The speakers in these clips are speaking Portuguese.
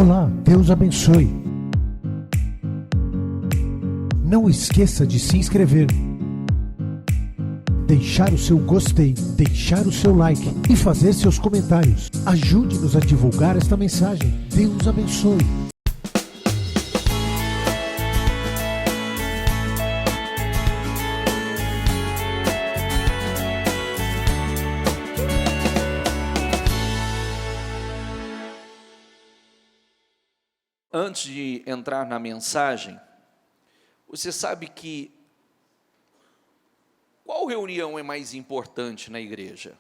Olá, Deus abençoe. Não esqueça de se inscrever, deixar o seu gostei, deixar o seu like e fazer seus comentários. Ajude-nos a divulgar esta mensagem. Deus abençoe. Antes de entrar na mensagem, você sabe que qual reunião é mais importante na igreja?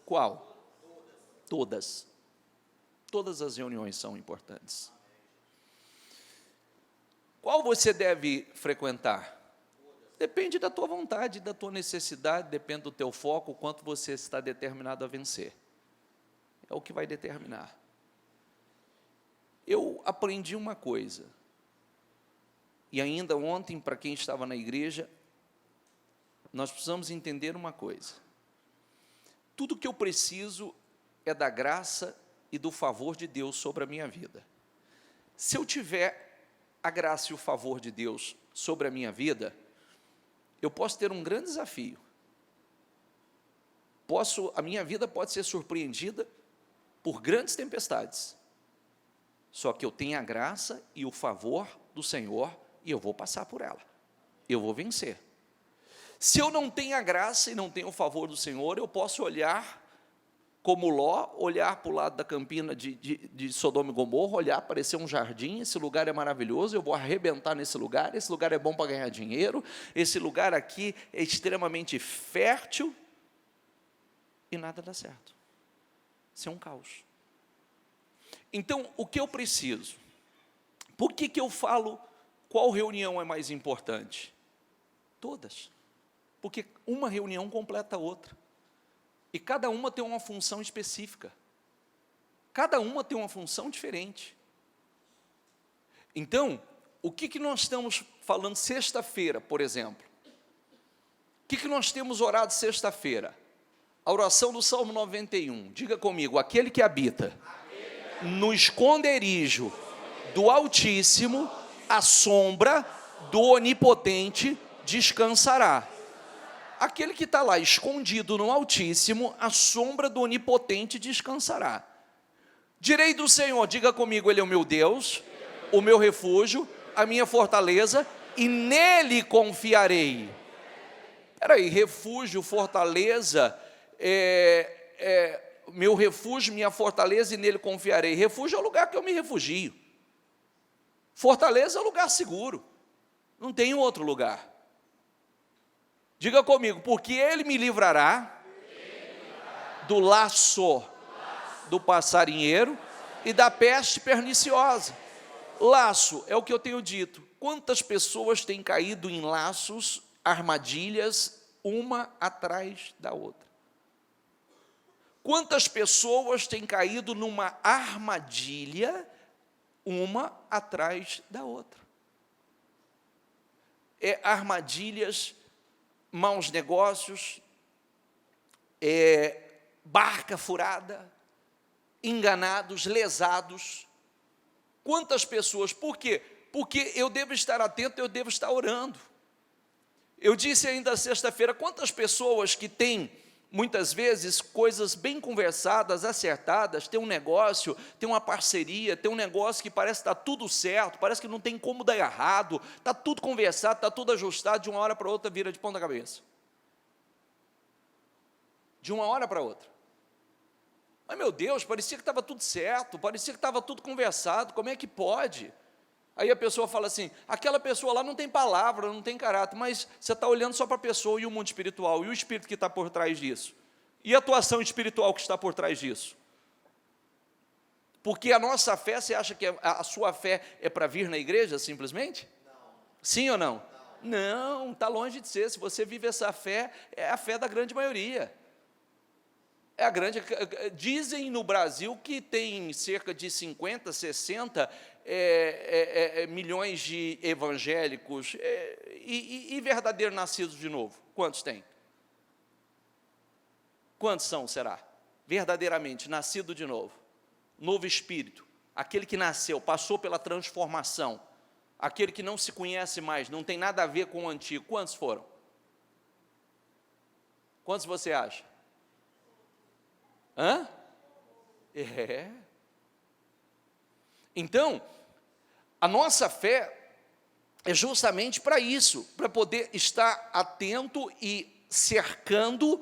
Qual? Todas. Todas as reuniões são importantes. Qual você deve frequentar? Depende da tua vontade, da tua necessidade, depende do teu foco, o quanto você está determinado a vencer. É o que vai determinar. Eu aprendi uma coisa, e ainda ontem, para quem estava na igreja, nós precisamos entender uma coisa. Tudo que eu preciso é da graça e do favor de Deus sobre a minha vida. Se eu tiver a graça e o favor de Deus sobre a minha vida, eu posso ter um grande desafio. A minha vida pode ser surpreendida por grandes tempestades. Só que eu tenho a graça e o favor do Senhor e eu vou passar por ela. Eu vou vencer. Se eu não tenho a graça e não tenho o favor do Senhor, eu posso olhar como Ló, olhar para o lado da campina de Sodoma e Gomorra, olhar, parecer um jardim, esse lugar é maravilhoso, eu vou arrebentar nesse lugar, esse lugar é bom para ganhar dinheiro, esse lugar aqui é extremamente fértil, e nada dá certo. Isso é um caos. Então, o que eu preciso? Por que eu falo qual reunião é mais importante? Todas. Porque uma reunião completa a outra. E cada uma tem uma função específica. Cada uma tem uma função diferente. Então, o que nós estamos falando sexta-feira, por exemplo? O que nós temos orado sexta-feira? A oração do Salmo 91. Diga comigo, aquele que habita no esconderijo do Altíssimo, a sombra do Onipotente descansará. Aquele que está lá escondido no Altíssimo, a sombra do Onipotente descansará. Direi do Senhor, diga comigo, Ele é o meu Deus, o meu refúgio, a minha fortaleza, e nele confiarei. Espera aí, refúgio, fortaleza, meu refúgio, minha fortaleza, e nele confiarei. Refúgio é o lugar que eu me refugio. Fortaleza é o lugar seguro. Não tem outro lugar. Diga comigo, porque ele me livrará do laço do passarinheiro e da peste perniciosa. Laço é o que eu tenho dito. Quantas pessoas têm caído em laços, armadilhas, uma atrás da outra? Quantas pessoas têm caído numa armadilha, uma atrás da outra? Armadilhas, maus negócios, barca furada, enganados, lesados. Quantas pessoas? Por quê? Porque eu devo estar atento, eu devo estar orando. Eu disse ainda sexta-feira, quantas pessoas que têm muitas vezes, coisas bem conversadas, acertadas, tem um negócio, tem uma parceria, tem um negócio que parece que está tudo certo, parece que não tem como dar errado, está tudo conversado, está tudo ajustado, de uma hora para outra vira de ponta cabeça. De uma hora para outra. Mas, meu Deus, parecia que estava tudo certo, parecia que estava tudo conversado, como é que pode? Aí a pessoa fala assim, aquela pessoa lá não tem palavra, não tem caráter, mas você está olhando só para a pessoa e o mundo espiritual, e o espírito que está por trás disso? E a atuação espiritual que está por trás disso? Porque a nossa fé, você acha que a sua fé é para vir na igreja, simplesmente? Não. Sim ou não? Não, está longe de ser. Se você vive essa fé, é a fé da grande maioria. Dizem no Brasil que tem cerca de 50, 60 milhões de evangélicos e verdadeiros nascidos de novo. Quantos tem? Quantos são, será? Verdadeiramente nascido de novo? novo espírito, aquele que nasceu, passou pela transformação, aquele que não se conhece mais, não tem nada a ver com o antigo, quantos foram? Quantos você acha? Hã? É. Então, a nossa fé é justamente para isso, para poder estar atento e cercando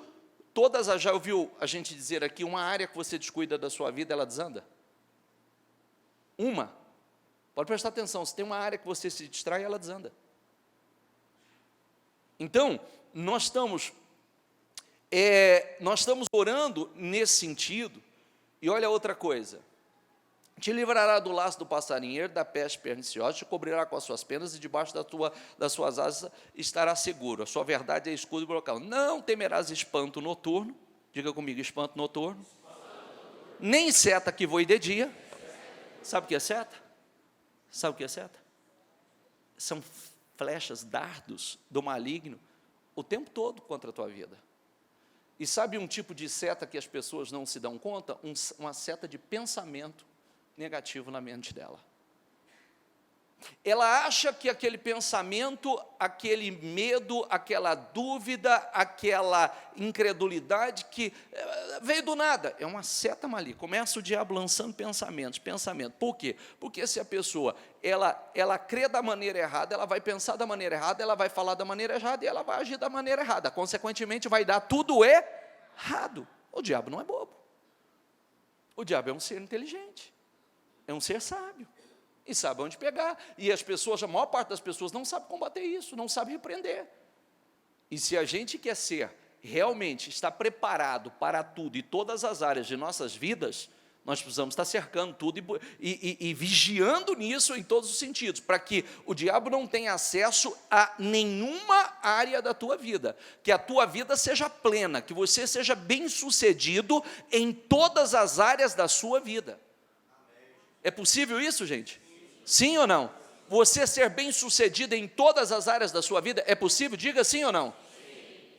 todas as... Já ouviu a gente dizer aqui, uma área que você descuida da sua vida, ela desanda? Uma. Pode prestar atenção, se tem uma área que você se distrai, ela desanda. Então, nós estamos orando nesse sentido, e olha outra coisa, te livrará do laço do passarinheiro, da peste perniciosa, te cobrirá com as suas penas, e debaixo das suas asas estará seguro, a sua verdade é escudo e brocal. Não temerás espanto noturno, diga comigo, espanto noturno, nem seta que voe de dia. Sabe o que é seta? Sabe o que é seta? São flechas, dardos do maligno, o tempo todo contra a tua vida. E sabe um tipo de seta que as pessoas não se dão conta? Uma seta de pensamento negativo na mente dela. Ela acha que aquele pensamento, aquele medo, aquela dúvida, aquela incredulidade que veio do nada, é uma seta maligna. Começa o diabo lançando pensamento. Por quê? Porque se a pessoa, ela crê da maneira errada, ela vai pensar da maneira errada, ela vai falar da maneira errada e ela vai agir da maneira errada. Consequentemente, vai dar tudo errado. O diabo não é bobo. O diabo é um ser inteligente. É um ser sábio. E sabe onde pegar. E as pessoas, a maior parte das pessoas não sabe combater isso, não sabe repreender. E se a gente quer ser, realmente, estar preparado para tudo e todas as áreas de nossas vidas, nós precisamos estar cercando tudo e vigiando nisso em todos os sentidos, para que o diabo não tenha acesso a nenhuma área da tua vida, que a tua vida seja plena, que você seja bem-sucedido em todas as áreas da sua vida. É possível isso, gente? Sim ou não? Você ser bem-sucedido em todas as áreas da sua vida, é possível? Diga sim ou não? Sim.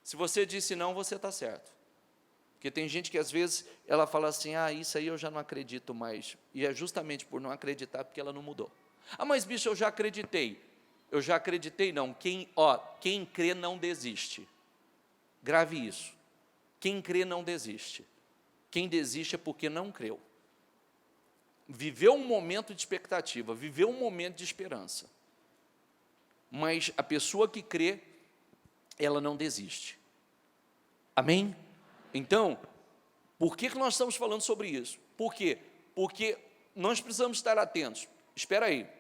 Se você disse não, você está certo. Porque tem gente que às vezes, ela fala assim, isso aí eu já não acredito mais. E é justamente por não acreditar, porque ela não mudou. Mas bicho, eu já acreditei. Eu já acreditei não. Quem crê não desiste. Grave isso. Quem crê não desiste. Quem desiste é porque não creu. Viveu um momento de expectativa, viveu um momento de esperança. Mas a pessoa que crê, ela não desiste. Amém? Então, por que nós estamos falando sobre isso? Por quê? Porque nós precisamos estar atentos. Espera aí.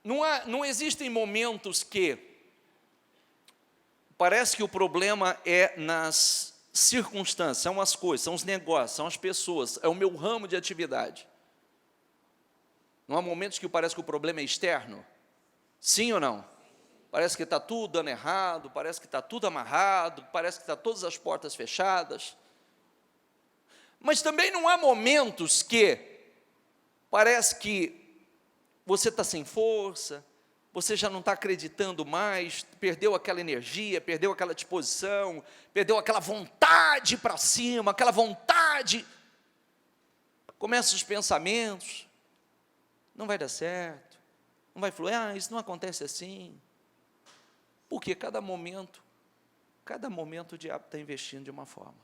Não existem momentos que parece que o problema é nas circunstâncias, são as coisas, são os negócios, são as pessoas, é o meu ramo de atividade. Não há momentos que parece que o problema é externo? Sim ou não? Parece que está tudo dando errado, parece que está tudo amarrado, parece que está todas as portas fechadas. Mas também não há momentos que parece que você está sem força, você já não está acreditando mais, perdeu aquela energia, perdeu aquela disposição, perdeu aquela vontade para cima, aquela vontade. Começam os pensamentos, não vai dar certo, não vai fluir, isso não acontece assim. Porque cada momento o diabo está investindo de uma forma.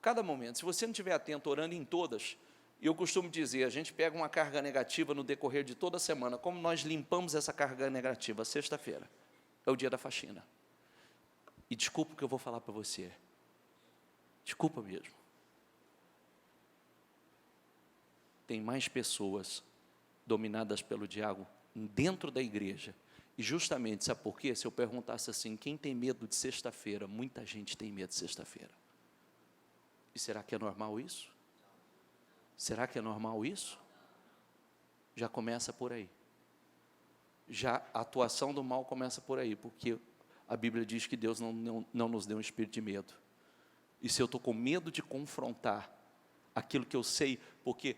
Cada momento, se você não estiver atento, orando em todas, eu costumo dizer, a gente pega uma carga negativa no decorrer de toda a semana, como nós limpamos essa carga negativa? Sexta-feira, é o dia da faxina. E desculpa o que eu vou falar para você, desculpa mesmo. Tem mais pessoas dominadas pelo diabo dentro da igreja. E justamente, sabe por quê? Se eu perguntasse assim, quem tem medo de sexta-feira? Muita gente tem medo de sexta-feira. E será que é normal isso? Será que é normal isso? Já começa por aí. Já a atuação do mal começa por aí, porque a Bíblia diz que Deus não nos deu um espírito de medo. E se eu estou com medo de confrontar aquilo que eu sei, porque,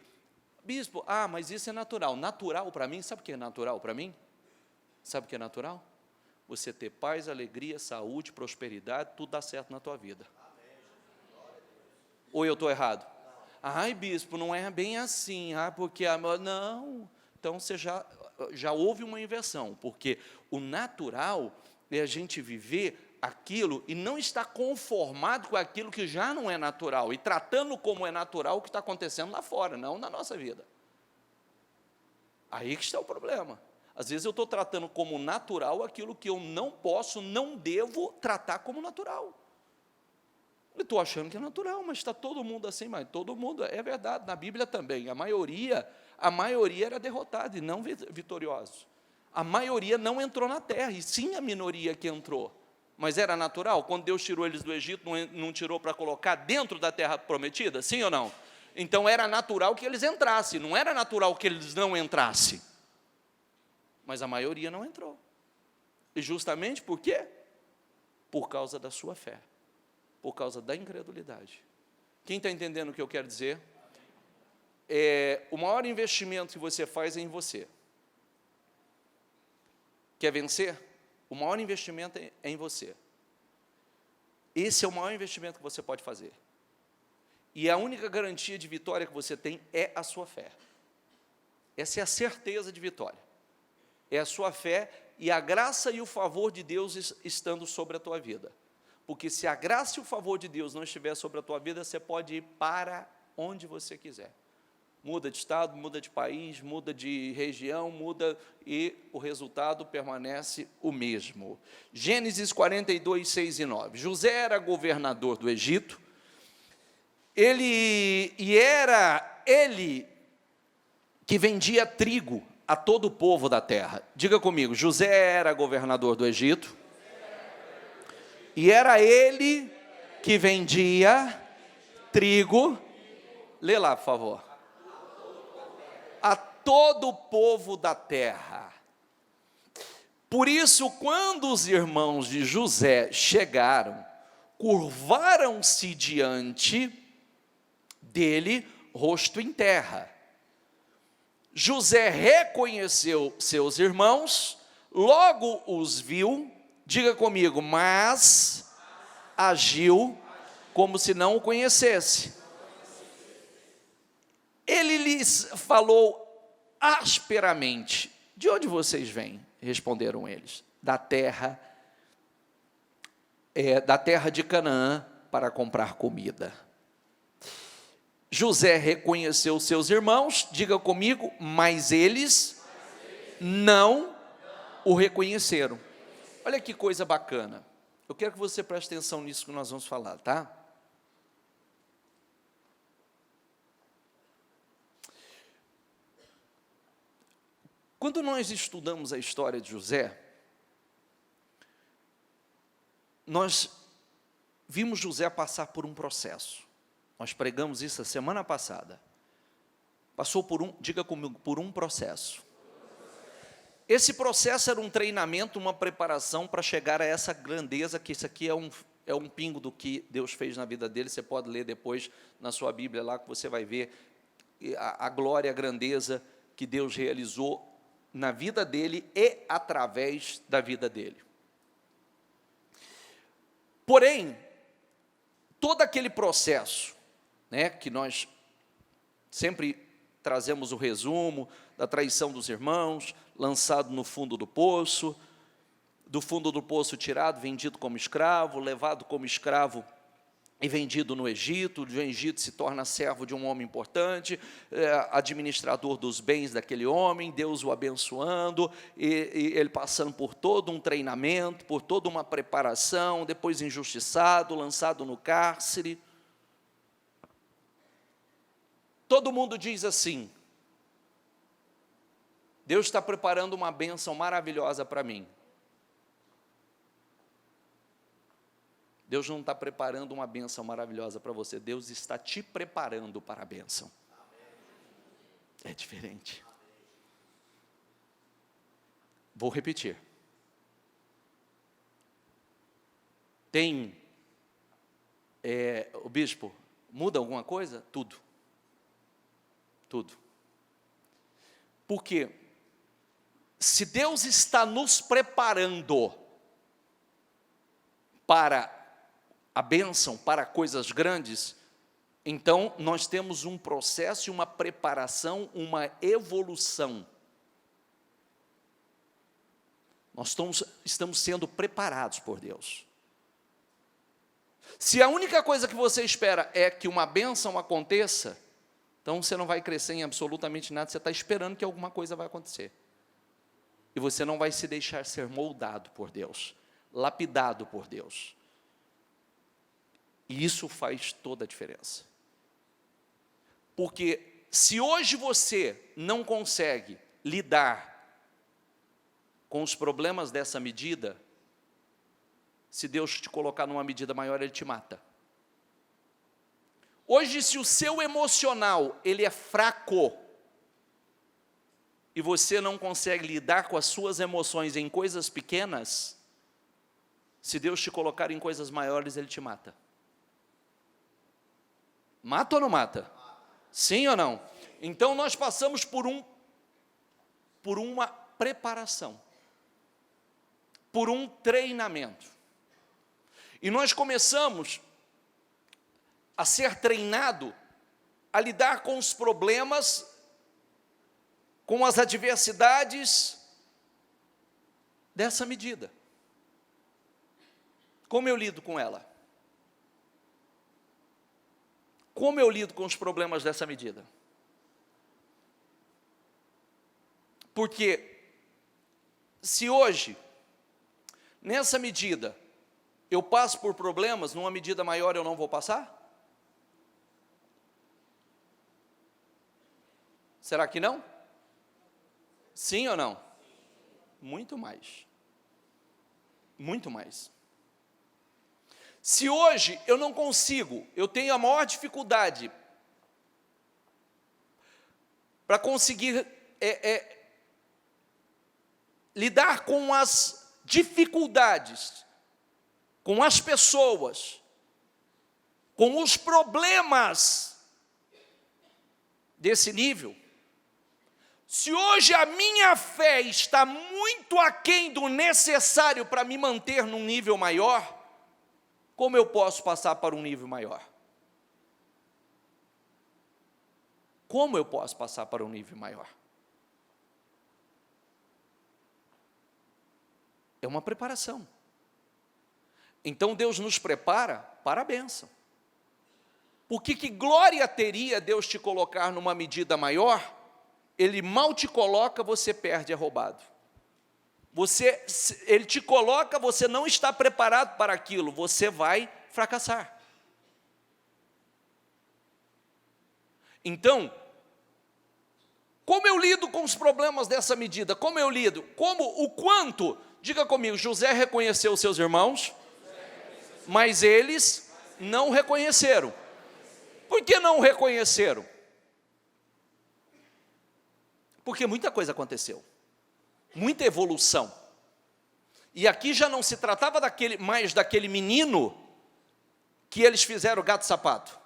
bispo, mas isso é natural. Natural para mim, sabe o que é natural para mim? Sabe o que é natural? Você ter paz, alegria, saúde, prosperidade, tudo dá certo na tua vida. Ou eu estou errado? Ai, bispo, não é bem assim, porque não. Então você já houve uma inversão, porque o natural é a gente viver aquilo e não estar conformado com aquilo que já não é natural, e tratando como é natural o que está acontecendo lá fora, não na nossa vida. Aí que está o problema. Às vezes eu estou tratando como natural aquilo que eu não posso, não devo tratar como natural. Eu estou achando que é natural, mas está todo mundo assim, mas todo mundo, é verdade, na Bíblia também, a maioria era derrotada e não vitoriosa. A maioria não entrou na terra, e sim a minoria que entrou. Mas era natural? Quando Deus tirou eles do Egito, não tirou para colocar dentro da terra prometida? Sim ou não? Então era natural que eles entrassem, não era natural que eles não entrassem. Mas a maioria não entrou. E justamente por quê? Por causa da sua fé. Por causa da incredulidade. Quem está entendendo o que eu quero dizer? O maior investimento que você faz é em você. Quer vencer? O maior investimento é em você. Esse é o maior investimento que você pode fazer. E a única garantia de vitória que você tem é a sua fé. Essa é a certeza de vitória. É a sua fé e a graça e o favor de Deus estando sobre a tua vida. Porque se a graça e o favor de Deus não estiver sobre a tua vida, você pode ir para onde você quiser. Muda de estado, muda de país, muda de região, e o resultado permanece o mesmo. Gênesis 42, 6 e 9. José era governador do Egito, era ele que vendia trigo a todo o povo da terra. Diga comigo, José era governador do Egito, e era ele que vendia trigo, lê lá, por favor, a todo o povo da terra. Por isso, quando os irmãos de José chegaram, curvaram-se diante dele, rosto em terra. José reconheceu seus irmãos, logo os viu, diga comigo, mas agiu como se não o conhecesse. Ele lhes falou asperamente. De onde vocês vêm? Responderam eles. Da terra de Canaã, para comprar comida. José reconheceu seus irmãos, diga comigo, mas eles não o reconheceram. Olha que coisa bacana. Eu quero que você preste atenção nisso que nós vamos falar, tá? Quando nós estudamos a história de José, nós vimos José passar por um processo. Nós pregamos isso a semana passada. Passou diga comigo, por um processo. Esse processo era um treinamento, uma preparação para chegar a essa grandeza, que isso aqui é um pingo do que Deus fez na vida dele. Você pode ler depois na sua Bíblia lá, que você vai ver a glória, a grandeza que Deus realizou na vida dele e através da vida dele. Porém, todo aquele processo, que nós sempre trazemos o resumo da traição dos irmãos, lançado no fundo do poço, do fundo do poço tirado, vendido como escravo, levado como escravo e vendido no Egito. Do Egito se torna servo de um homem importante, administrador dos bens daquele homem, Deus o abençoando, e ele passando por todo um treinamento, por toda uma preparação, depois injustiçado, lançado no cárcere. Todo mundo diz assim: Deus está preparando uma bênção maravilhosa para mim. Deus não está preparando uma bênção maravilhosa para você, Deus está te preparando para a bênção. É diferente. Vou repetir. O bispo, muda alguma coisa? Tudo. Tudo. Porque se Deus está nos preparando para a bênção, para coisas grandes, Então, nós temos um processo e uma preparação, uma evolução. Nós estamos sendo preparados por Deus. Se a única coisa que você espera é que uma bênção aconteça, então você não vai crescer em absolutamente nada, você está esperando que alguma coisa vai acontecer. E você não vai se deixar ser moldado por Deus, lapidado por Deus. E isso faz toda a diferença. Porque se hoje você não consegue lidar com os problemas dessa medida, se Deus te colocar numa medida maior, Ele te mata. Hoje, se o seu emocional, ele é fraco, e você não consegue lidar com as suas emoções em coisas pequenas, se Deus te colocar em coisas maiores, Ele te mata. Mata ou não mata? Sim ou não? Então, nós passamos por uma preparação, por um treinamento. E nós começamos a ser treinado a lidar com os problemas, com as adversidades dessa medida. Como eu lido com ela? Como eu lido com os problemas dessa medida? Porque se hoje, nessa medida, eu passo por problemas, numa medida maior eu não vou passar? Será que não? Sim ou não? Muito mais. Muito mais. Se hoje eu não consigo, eu tenho a maior dificuldade para conseguir lidar com as dificuldades, com as pessoas, com os problemas desse nível, se hoje a minha fé está muito aquém do necessário para me manter num nível maior, como eu posso passar para um nível maior? Como eu posso passar para um nível maior? É uma preparação. Então Deus nos prepara para a bênção. Porque que glória teria Deus te colocar numa medida maior? Ele mal te coloca, você perde, é roubado. Ele te coloca, você não está preparado para aquilo, você vai fracassar. Então, como eu lido com os problemas dessa medida? Como eu lido? O quanto? Diga comigo, José reconheceu os seus irmãos, mas eles não reconheceram. Por que não reconheceram? Porque muita coisa aconteceu, muita evolução. E aqui já não se tratava mais daquele menino que eles fizeram gato-sapato.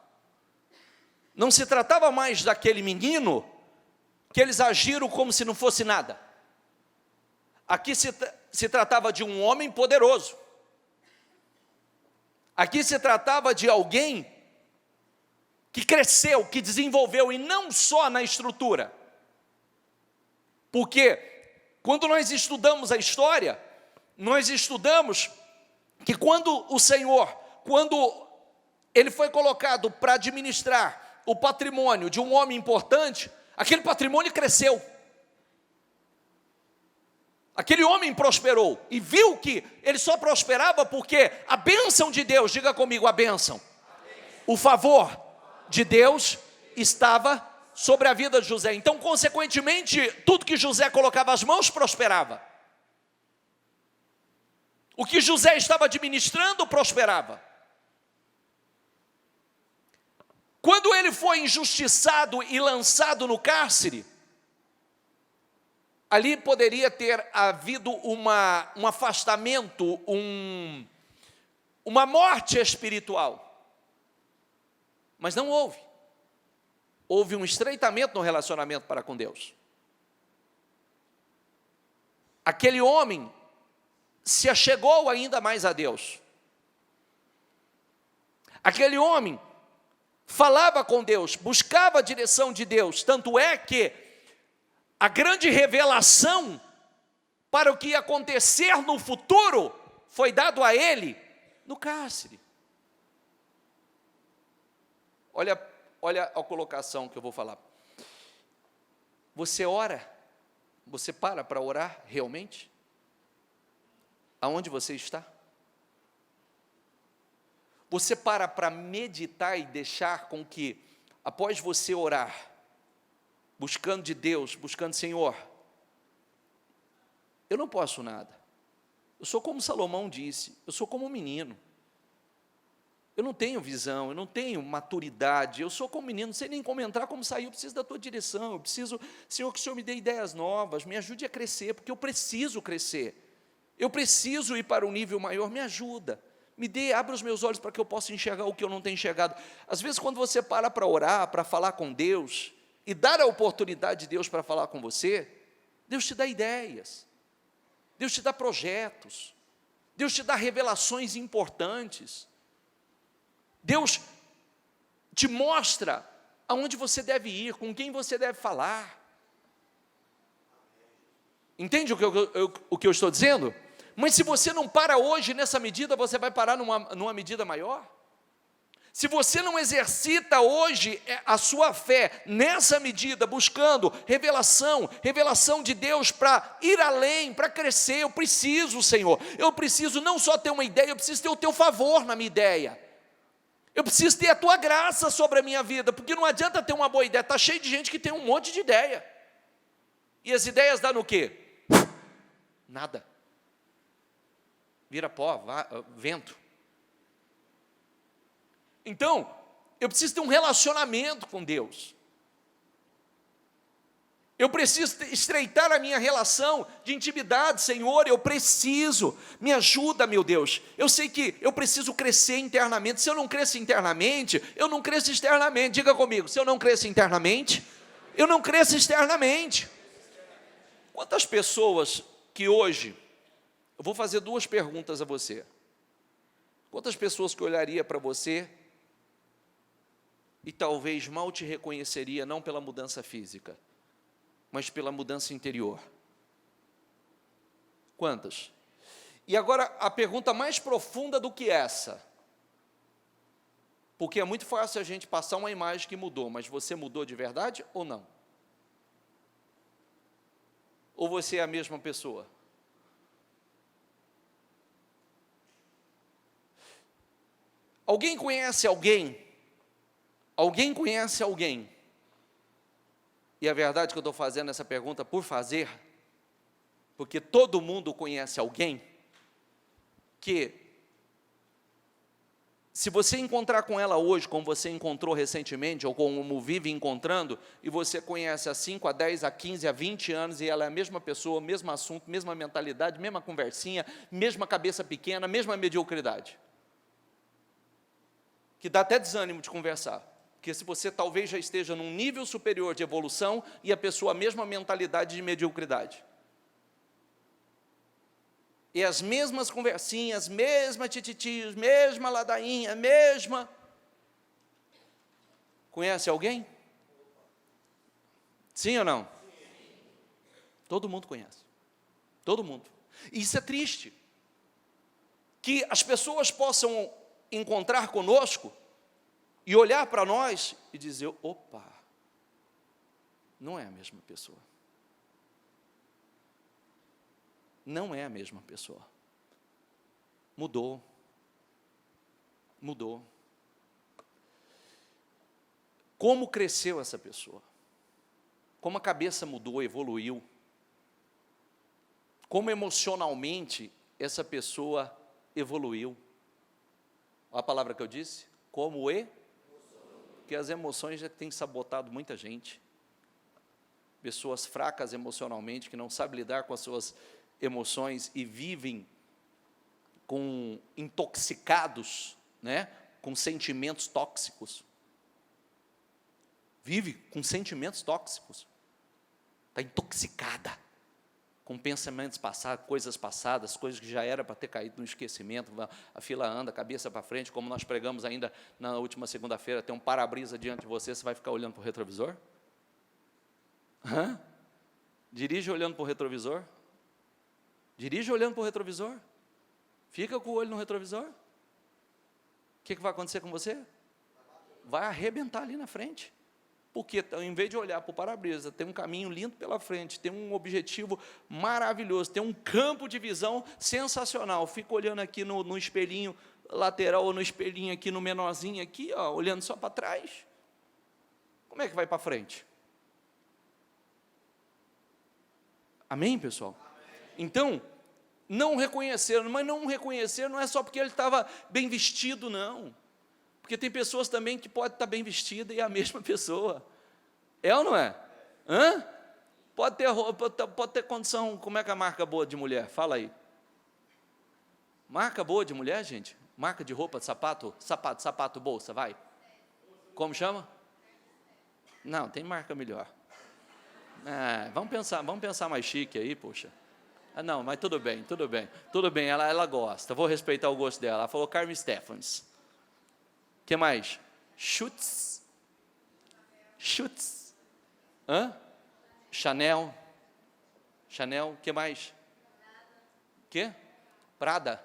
Não se tratava mais daquele menino que eles agiram como se não fosse nada. Aqui se tratava de um homem poderoso. Aqui se tratava de alguém que cresceu, que desenvolveu, e não só na estrutura. Porque quando nós estudamos a história, nós estudamos que quando ele foi colocado para administrar o patrimônio de um homem importante, aquele patrimônio cresceu. Aquele homem prosperou e viu que ele só prosperava porque a bênção de Deus, diga comigo, a bênção, o favor de Deus estava sobre a vida de José. Então, consequentemente, tudo que José colocava as mãos prosperava. O que José estava administrando prosperava. Quando ele foi injustiçado e lançado no cárcere, ali poderia ter havido um afastamento, uma morte espiritual. Mas não houve. Houve um estreitamento no relacionamento para com Deus. Aquele homem se achegou ainda mais a Deus. Aquele homem falava com Deus, buscava a direção de Deus. Tanto é que a grande revelação para o que ia acontecer no futuro foi dado a ele no cárcere. Olha a colocação que eu vou falar. Você ora? Você para orar realmente? Aonde você está? Você para meditar e deixar com que, após você orar, buscando de Deus, buscando Senhor, eu não posso nada. Eu sou como Salomão disse, eu sou como um menino. Eu não tenho visão, eu não tenho maturidade, eu sou como um menino, não sei nem como entrar, como sair, eu preciso da tua direção, eu preciso, Senhor, que o Senhor me dê ideias novas, me ajude a crescer, porque eu preciso crescer. Eu preciso ir para um nível maior, me ajuda. Me dê, abra os meus olhos para que eu possa enxergar o que eu não tenho enxergado. Às vezes, quando você para orar, para falar com Deus, e dar a oportunidade de Deus para falar com você, Deus te dá ideias, Deus te dá projetos, Deus te dá revelações importantes, Deus te mostra aonde você deve ir, com quem você deve falar. Entende o que eu estou dizendo? Mas se você não para hoje nessa medida, você vai parar numa medida maior? Se você não exercita hoje a sua fé nessa medida, buscando revelação de Deus para ir além, para crescer, eu preciso, Senhor, eu preciso não só ter uma ideia, eu preciso ter o teu favor na minha ideia. Eu preciso ter a tua graça sobre a minha vida, porque não adianta ter uma boa ideia, está cheio de gente que tem um monte de ideia. E as ideias dão no quê? Nada. Vira pó, vento. Então, eu preciso ter um relacionamento com Deus. Eu preciso estreitar a minha relação de intimidade, Senhor, eu preciso, me ajuda, meu Deus. Eu sei que eu preciso crescer internamente. Se eu não cresço internamente, eu não cresço externamente. Diga comigo, se eu não cresço internamente, eu não cresço externamente. Quantas pessoas que hoje, eu vou fazer duas perguntas a você. Quantas pessoas que olharia para você e talvez mal te reconheceria, não pela mudança física, mas pela mudança interior? Quantas? E agora a pergunta mais profunda do que essa, porque é muito fácil a gente passar uma imagem que mudou, mas você mudou de verdade ou não? Ou você é a mesma pessoa? Alguém conhece alguém? Alguém conhece alguém? E a verdade que eu estou fazendo essa pergunta por fazer, porque todo mundo conhece alguém, que se você encontrar com ela hoje, como você encontrou recentemente, ou como vive encontrando, e você conhece há 5, a 10, a 15, a 20 anos, e ela é a mesma pessoa, mesmo assunto, mesma mentalidade, mesma conversinha, mesma cabeça pequena, mesma mediocridade, que dá até desânimo de conversar, porque se você talvez já esteja num nível superior de evolução, e a pessoa a mesma mentalidade de mediocridade, e as mesmas conversinhas, mesma tititios, mesma ladainha, mesma... Conhece alguém? Sim ou não? Sim. Todo mundo conhece. Todo mundo. E isso é triste. Que as pessoas possam encontrar conosco e olhar para nós e dizer, opa, não é a mesma pessoa. Não é a mesma pessoa. Mudou. Mudou. Como cresceu essa pessoa? Como a cabeça mudou, evoluiu? Como emocionalmente essa pessoa evoluiu? Olha a palavra que eu disse? Como porque as emoções já têm sabotado muita gente. Pessoas fracas emocionalmente, que não sabem lidar com as suas emoções e vivem intoxicados, né, com sentimentos tóxicos. Vive com sentimentos tóxicos. Está intoxicada. com pensamentos passados, coisas que já era para ter caído no esquecimento, a fila anda, cabeça para frente, como nós pregamos ainda na última segunda-feira, tem um para-brisa diante de você, você vai ficar olhando para o retrovisor? Dirige olhando para o retrovisor? Dirige olhando para o retrovisor? Fica com o olho no retrovisor? O que vai acontecer com você? Vai arrebentar ali na frente. Porque, em vez de olhar para o para-brisa, tem um caminho lindo pela frente, tem um objetivo maravilhoso, tem um campo de visão sensacional. Fico olhando aqui no espelhinho lateral, ou no espelhinho aqui, no menorzinho aqui, ó, olhando só para trás. Como é que vai para frente? Amém, pessoal? Então, não reconheceram, mas não reconheceram não é só porque ele estava bem vestido, não. Porque tem pessoas também que podem estar bem vestidas e é a mesma pessoa. É ou não é? Pode ter condição, como é que é a marca boa de mulher? Fala aí. Marca boa de mulher, gente? Marca de roupa, de sapato, bolsa, vai. Como chama? Não, tem marca melhor. Vamos pensar mais chique aí, poxa. Não, mas tudo bem, ela gosta, vou respeitar o gosto dela. Ela falou Carmen Stephens. O que mais? Schutz. Chanel, o que mais? Que? Prada.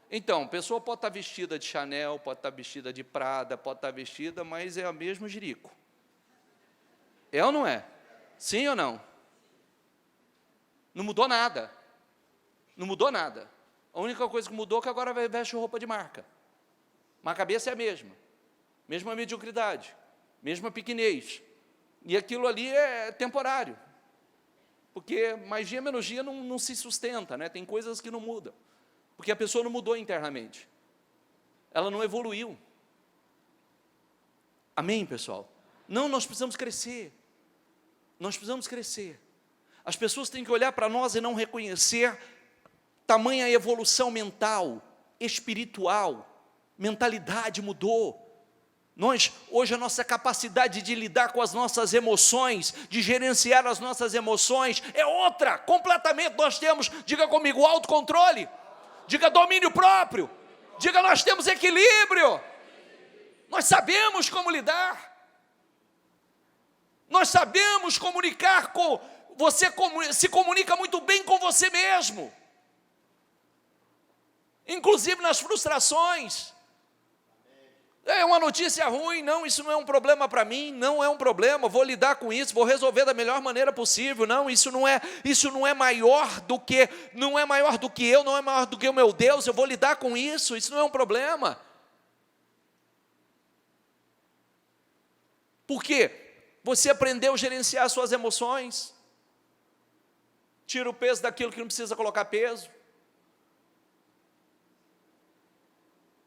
Então, a pessoa pode estar vestida de Chanel, pode estar vestida de Prada, pode estar vestida, mas é o mesmo jirico. É ou não é? Sim ou não? Não mudou nada. A única coisa que mudou é que agora veste roupa de marca. Mas a cabeça é a mesma mediocridade, mesma pequenez, e aquilo ali é temporário, porque mais dia menos dia não se sustenta, né? Tem coisas que não mudam, porque a pessoa não mudou internamente, ela não evoluiu. Amém, pessoal? Não, nós precisamos crescer, as pessoas têm que olhar para nós e não reconhecer tamanha evolução mental, espiritual, mentalidade mudou. Hoje a nossa capacidade de lidar com as nossas emoções, de gerenciar as nossas emoções, é outra, completamente. Nós temos, diga comigo, autocontrole, diga domínio próprio, diga nós temos equilíbrio, nós sabemos como lidar, nós sabemos comunicar com, você se comunica muito bem com você mesmo, inclusive nas frustrações. É uma notícia ruim, não, isso não é um problema para mim, não é um problema, vou lidar com isso, vou resolver da melhor maneira possível. Não, isso não é maior do que eu, não é maior do que o meu Deus, eu vou lidar com isso não é um problema. Por quê? Você aprendeu a gerenciar suas emoções, tira o peso daquilo que não precisa colocar peso,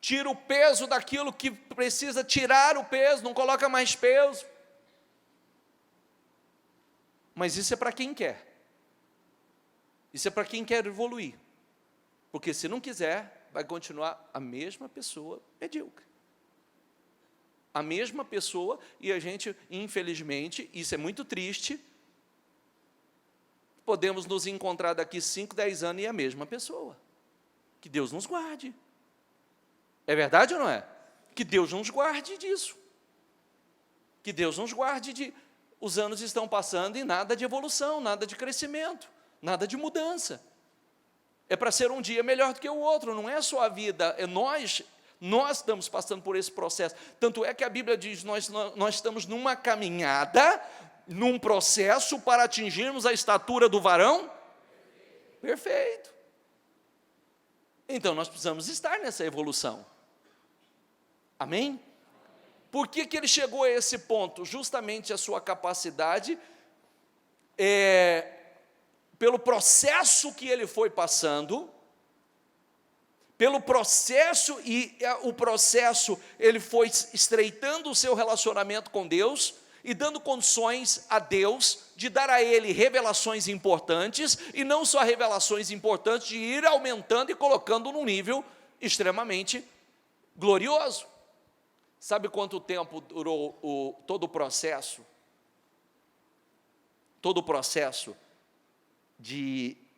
tira o peso daquilo que precisa tirar o peso, não coloca mais peso. Mas isso é para quem quer. Isso é para quem quer evoluir. Porque se não quiser, vai continuar a mesma pessoa medíocre. A mesma pessoa, e a gente, infelizmente, isso é muito triste, podemos nos encontrar daqui 5, 10 anos e a mesma pessoa. Que Deus nos guarde. É verdade ou não é? Que Deus nos guarde disso. Que Deus nos guarde de... Os anos estão passando e nada de evolução, nada de crescimento, nada de mudança. É para ser um dia melhor do que o outro, não é só a vida, é nós estamos passando por esse processo. Tanto é que a Bíblia diz, nós estamos numa caminhada, num processo para atingirmos a estatura do varão perfeito. Então, nós precisamos estar nessa evolução. Amém? Por que ele chegou a esse ponto? Justamente a sua capacidade, pelo processo que ele foi passando, pelo processo, e o processo, ele foi estreitando o seu relacionamento com Deus, e dando condições a Deus, de dar a ele revelações importantes, e não só revelações importantes, de ir aumentando e colocando num nível extremamente glorioso. Sabe quanto tempo durou todo o processo? Todo o processo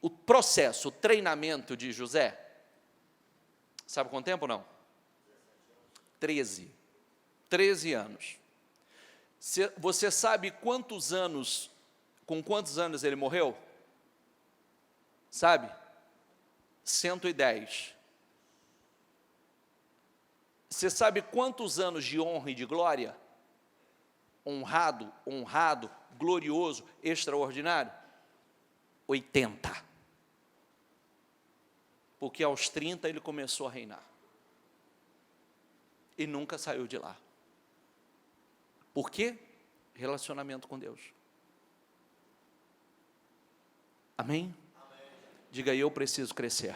o processo, o treinamento de José? Sabe quanto tempo, não? 13 anos. Você sabe com quantos anos ele morreu? Sabe? 110. Você sabe quantos anos de honra e de glória? Honrado, glorioso, extraordinário? 80. Porque aos 30 ele começou a reinar. E nunca saiu de lá. Por quê? Relacionamento com Deus. Amém? Diga, eu preciso crescer.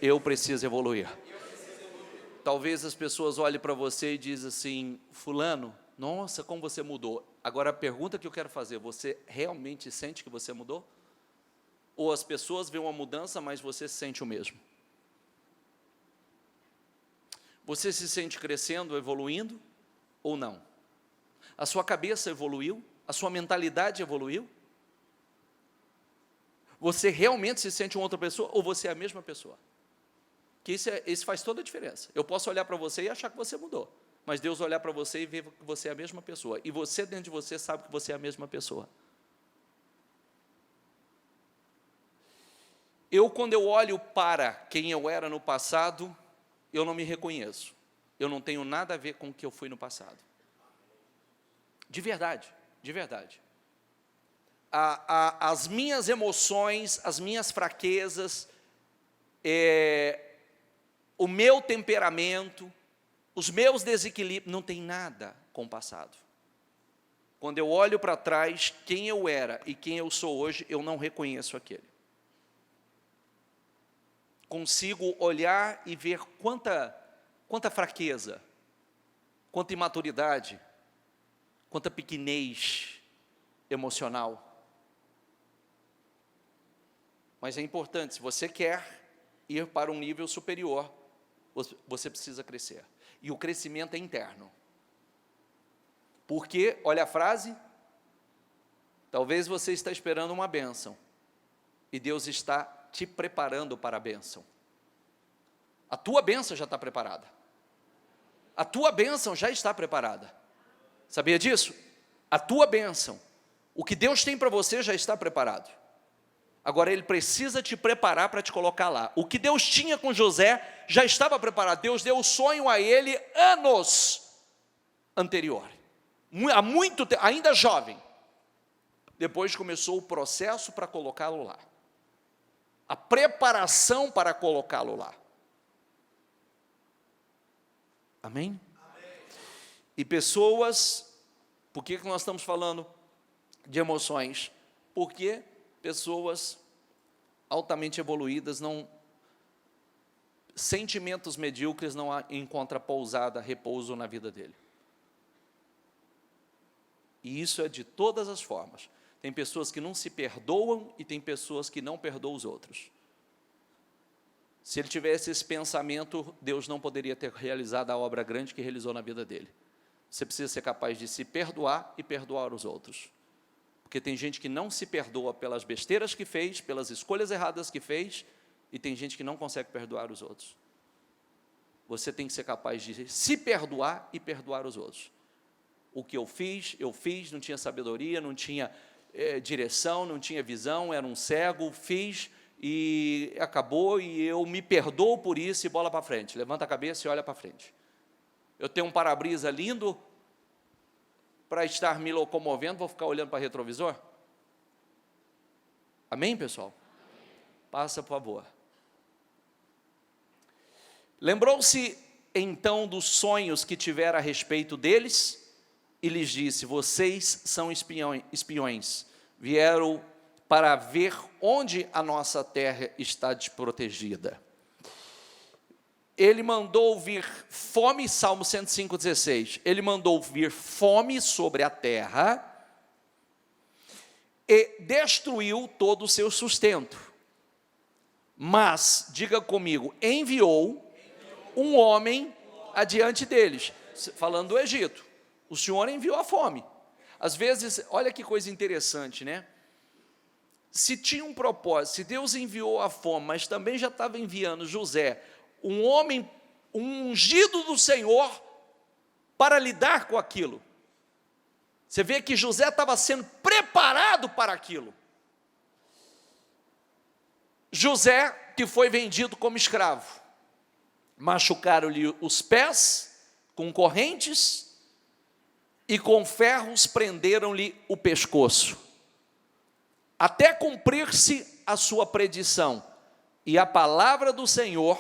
Eu preciso evoluir. Talvez as pessoas olhem para você e dizem assim, fulano, nossa, como você mudou. Agora a pergunta que eu quero fazer, você realmente sente que você mudou? Ou as pessoas veem uma mudança, mas você se sente o mesmo? Você se sente crescendo, evoluindo, ou não? A sua cabeça evoluiu? A sua mentalidade evoluiu? Você realmente se sente uma outra pessoa, ou você é a mesma pessoa? Que isso faz toda a diferença. Eu posso olhar para você e achar que você mudou, mas Deus olhar para você e ver que você é a mesma pessoa, e você dentro de você sabe que você é a mesma pessoa. Quando eu olho para quem eu era no passado, eu não me reconheço. Eu não tenho nada a ver com o que eu fui no passado. De verdade, de verdade. As minhas emoções, as minhas fraquezas, o meu temperamento, os meus desequilíbrios, não tem nada com o passado. Quando eu olho para trás, quem eu era e quem eu sou hoje, eu não reconheço aquele. Consigo olhar e ver quanta fraqueza, quanta imaturidade, quanta pequenez emocional. Mas é importante, se você quer ir para um nível superior, você precisa crescer. E o crescimento é interno. Porque, olha a frase, talvez você está esperando uma bênção, e Deus está te preparando para a bênção. A tua bênção já está preparada. A tua bênção já está preparada. Sabia disso? A tua bênção, o que Deus tem para você já está preparado. Agora Ele precisa te preparar para te colocar lá. O que Deus tinha com José já estava preparado. Deus deu o sonho a ele anos anterior. Há muito tempo, ainda jovem. Depois começou o processo para colocá-lo lá. A preparação para colocá-lo lá. Amém? Amém? E pessoas, por que nós estamos falando de emoções? Porque pessoas altamente evoluídas, sentimentos medíocres não encontram pousada, repouso na vida dele. E isso é de todas as formas. Tem pessoas que não se perdoam e tem pessoas que não perdoam os outros. Se ele tivesse esse pensamento, Deus não poderia ter realizado a obra grande que realizou na vida dele. Você precisa ser capaz de se perdoar e perdoar os outros. Porque tem gente que não se perdoa pelas besteiras que fez, pelas escolhas erradas que fez, e tem gente que não consegue perdoar os outros. Você tem que ser capaz de se perdoar e perdoar os outros. O que eu fiz, não tinha sabedoria, não tinha direção, não tinha visão, era um cego, fiz e acabou, e eu me perdoo por isso e bola para frente. Levanta a cabeça e olha para frente. Eu tenho um para-brisa lindo, para estar me locomovendo, vou ficar olhando para o retrovisor? Amém, pessoal? Passa, por favor. Lembrou-se, então, dos sonhos que tivera a respeito deles, e lhes disse, vocês são espiões, vieram para ver onde a nossa terra está desprotegida. Ele mandou vir fome, Salmo 105:16, ele mandou vir fome sobre a terra e destruiu todo o seu sustento. Mas, diga comigo, enviou um homem adiante deles, falando do Egito. O Senhor enviou a fome. Às vezes, olha que coisa interessante, né? se tinha um propósito, se Deus enviou a fome, mas também já estava enviando José, um homem, um ungido do Senhor, para lidar com aquilo. Você vê que José estava sendo preparado para aquilo. José, que foi vendido como escravo, machucaram-lhe os pés com correntes e com ferros prenderam-lhe o pescoço, até cumprir-se a sua predição e a palavra do Senhor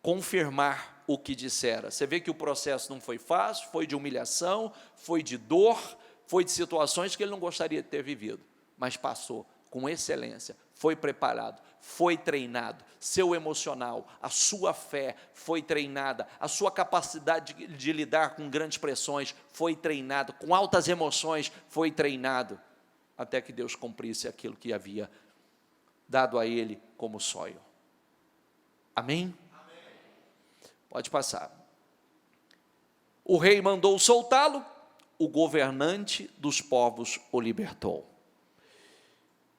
confirmar o que dissera. Você vê que o processo não foi fácil, foi de humilhação, foi de dor, foi de situações que ele não gostaria de ter vivido, mas passou com excelência, foi preparado, foi treinado, seu emocional, a sua fé foi treinada, a sua capacidade de lidar com grandes pressões foi treinado, com altas emoções foi treinado, até que Deus cumprisse aquilo que havia dado a ele como sonho. Amém? Amém. Pode passar. O rei mandou soltá-lo, o governante dos povos o libertou.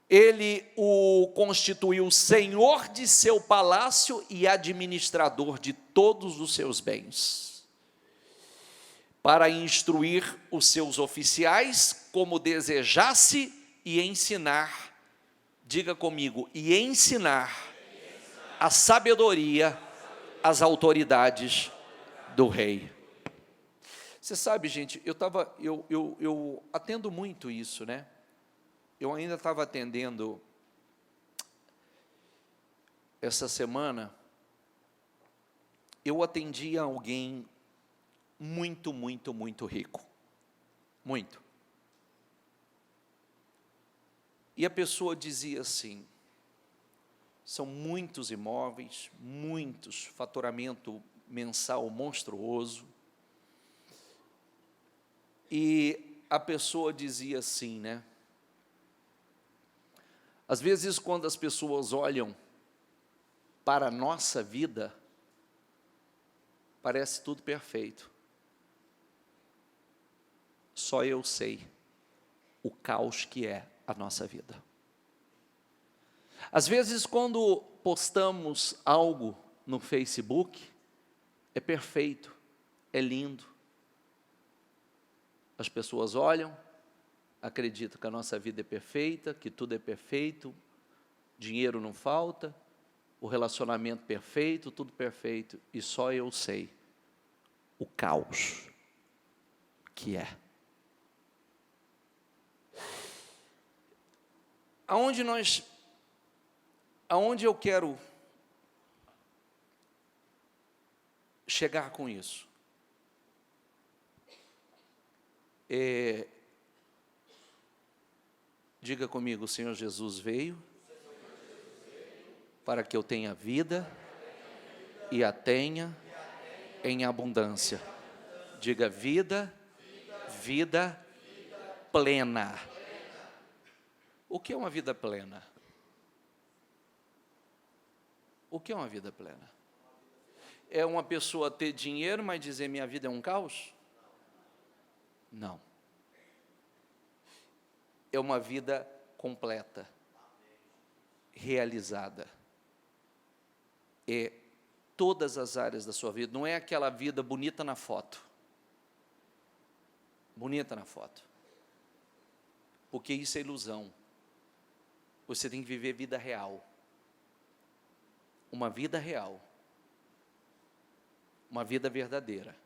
Ele o constituiu senhor de seu palácio e administrador de todos os seus bens, para instruir os seus oficiais como desejasse e ensinar, diga comigo, e ensinar a sabedoria às autoridades do rei. Você sabe, gente, eu atendo muito isso, né? Eu ainda estava atendendo essa semana, eu atendi a alguém muito rico, muito. E a pessoa dizia assim, são muitos imóveis, muitos, faturamento mensal monstruoso, e a pessoa dizia assim, né? Às vezes, quando as pessoas olham para a nossa vida, parece tudo perfeito. Só eu sei o caos que é a nossa vida. Às vezes, quando postamos algo no Facebook, é perfeito, é lindo. As pessoas olham, acreditam que a nossa vida é perfeita, que tudo é perfeito, dinheiro não falta, o relacionamento perfeito, tudo perfeito, e só eu sei o caos que é. Aonde eu quero chegar com isso? Diga comigo, o Senhor Jesus veio para que eu tenha vida e a tenha em abundância. Diga vida plena. O que é uma vida plena? O que é uma vida plena? É uma pessoa ter dinheiro, mas dizer minha vida é um caos? Não. É uma vida completa, realizada. É todas as áreas da sua vida, não é aquela vida bonita na foto. Bonita na foto. Porque isso é ilusão. Você tem que viver vida real. Uma vida real. Uma vida verdadeira.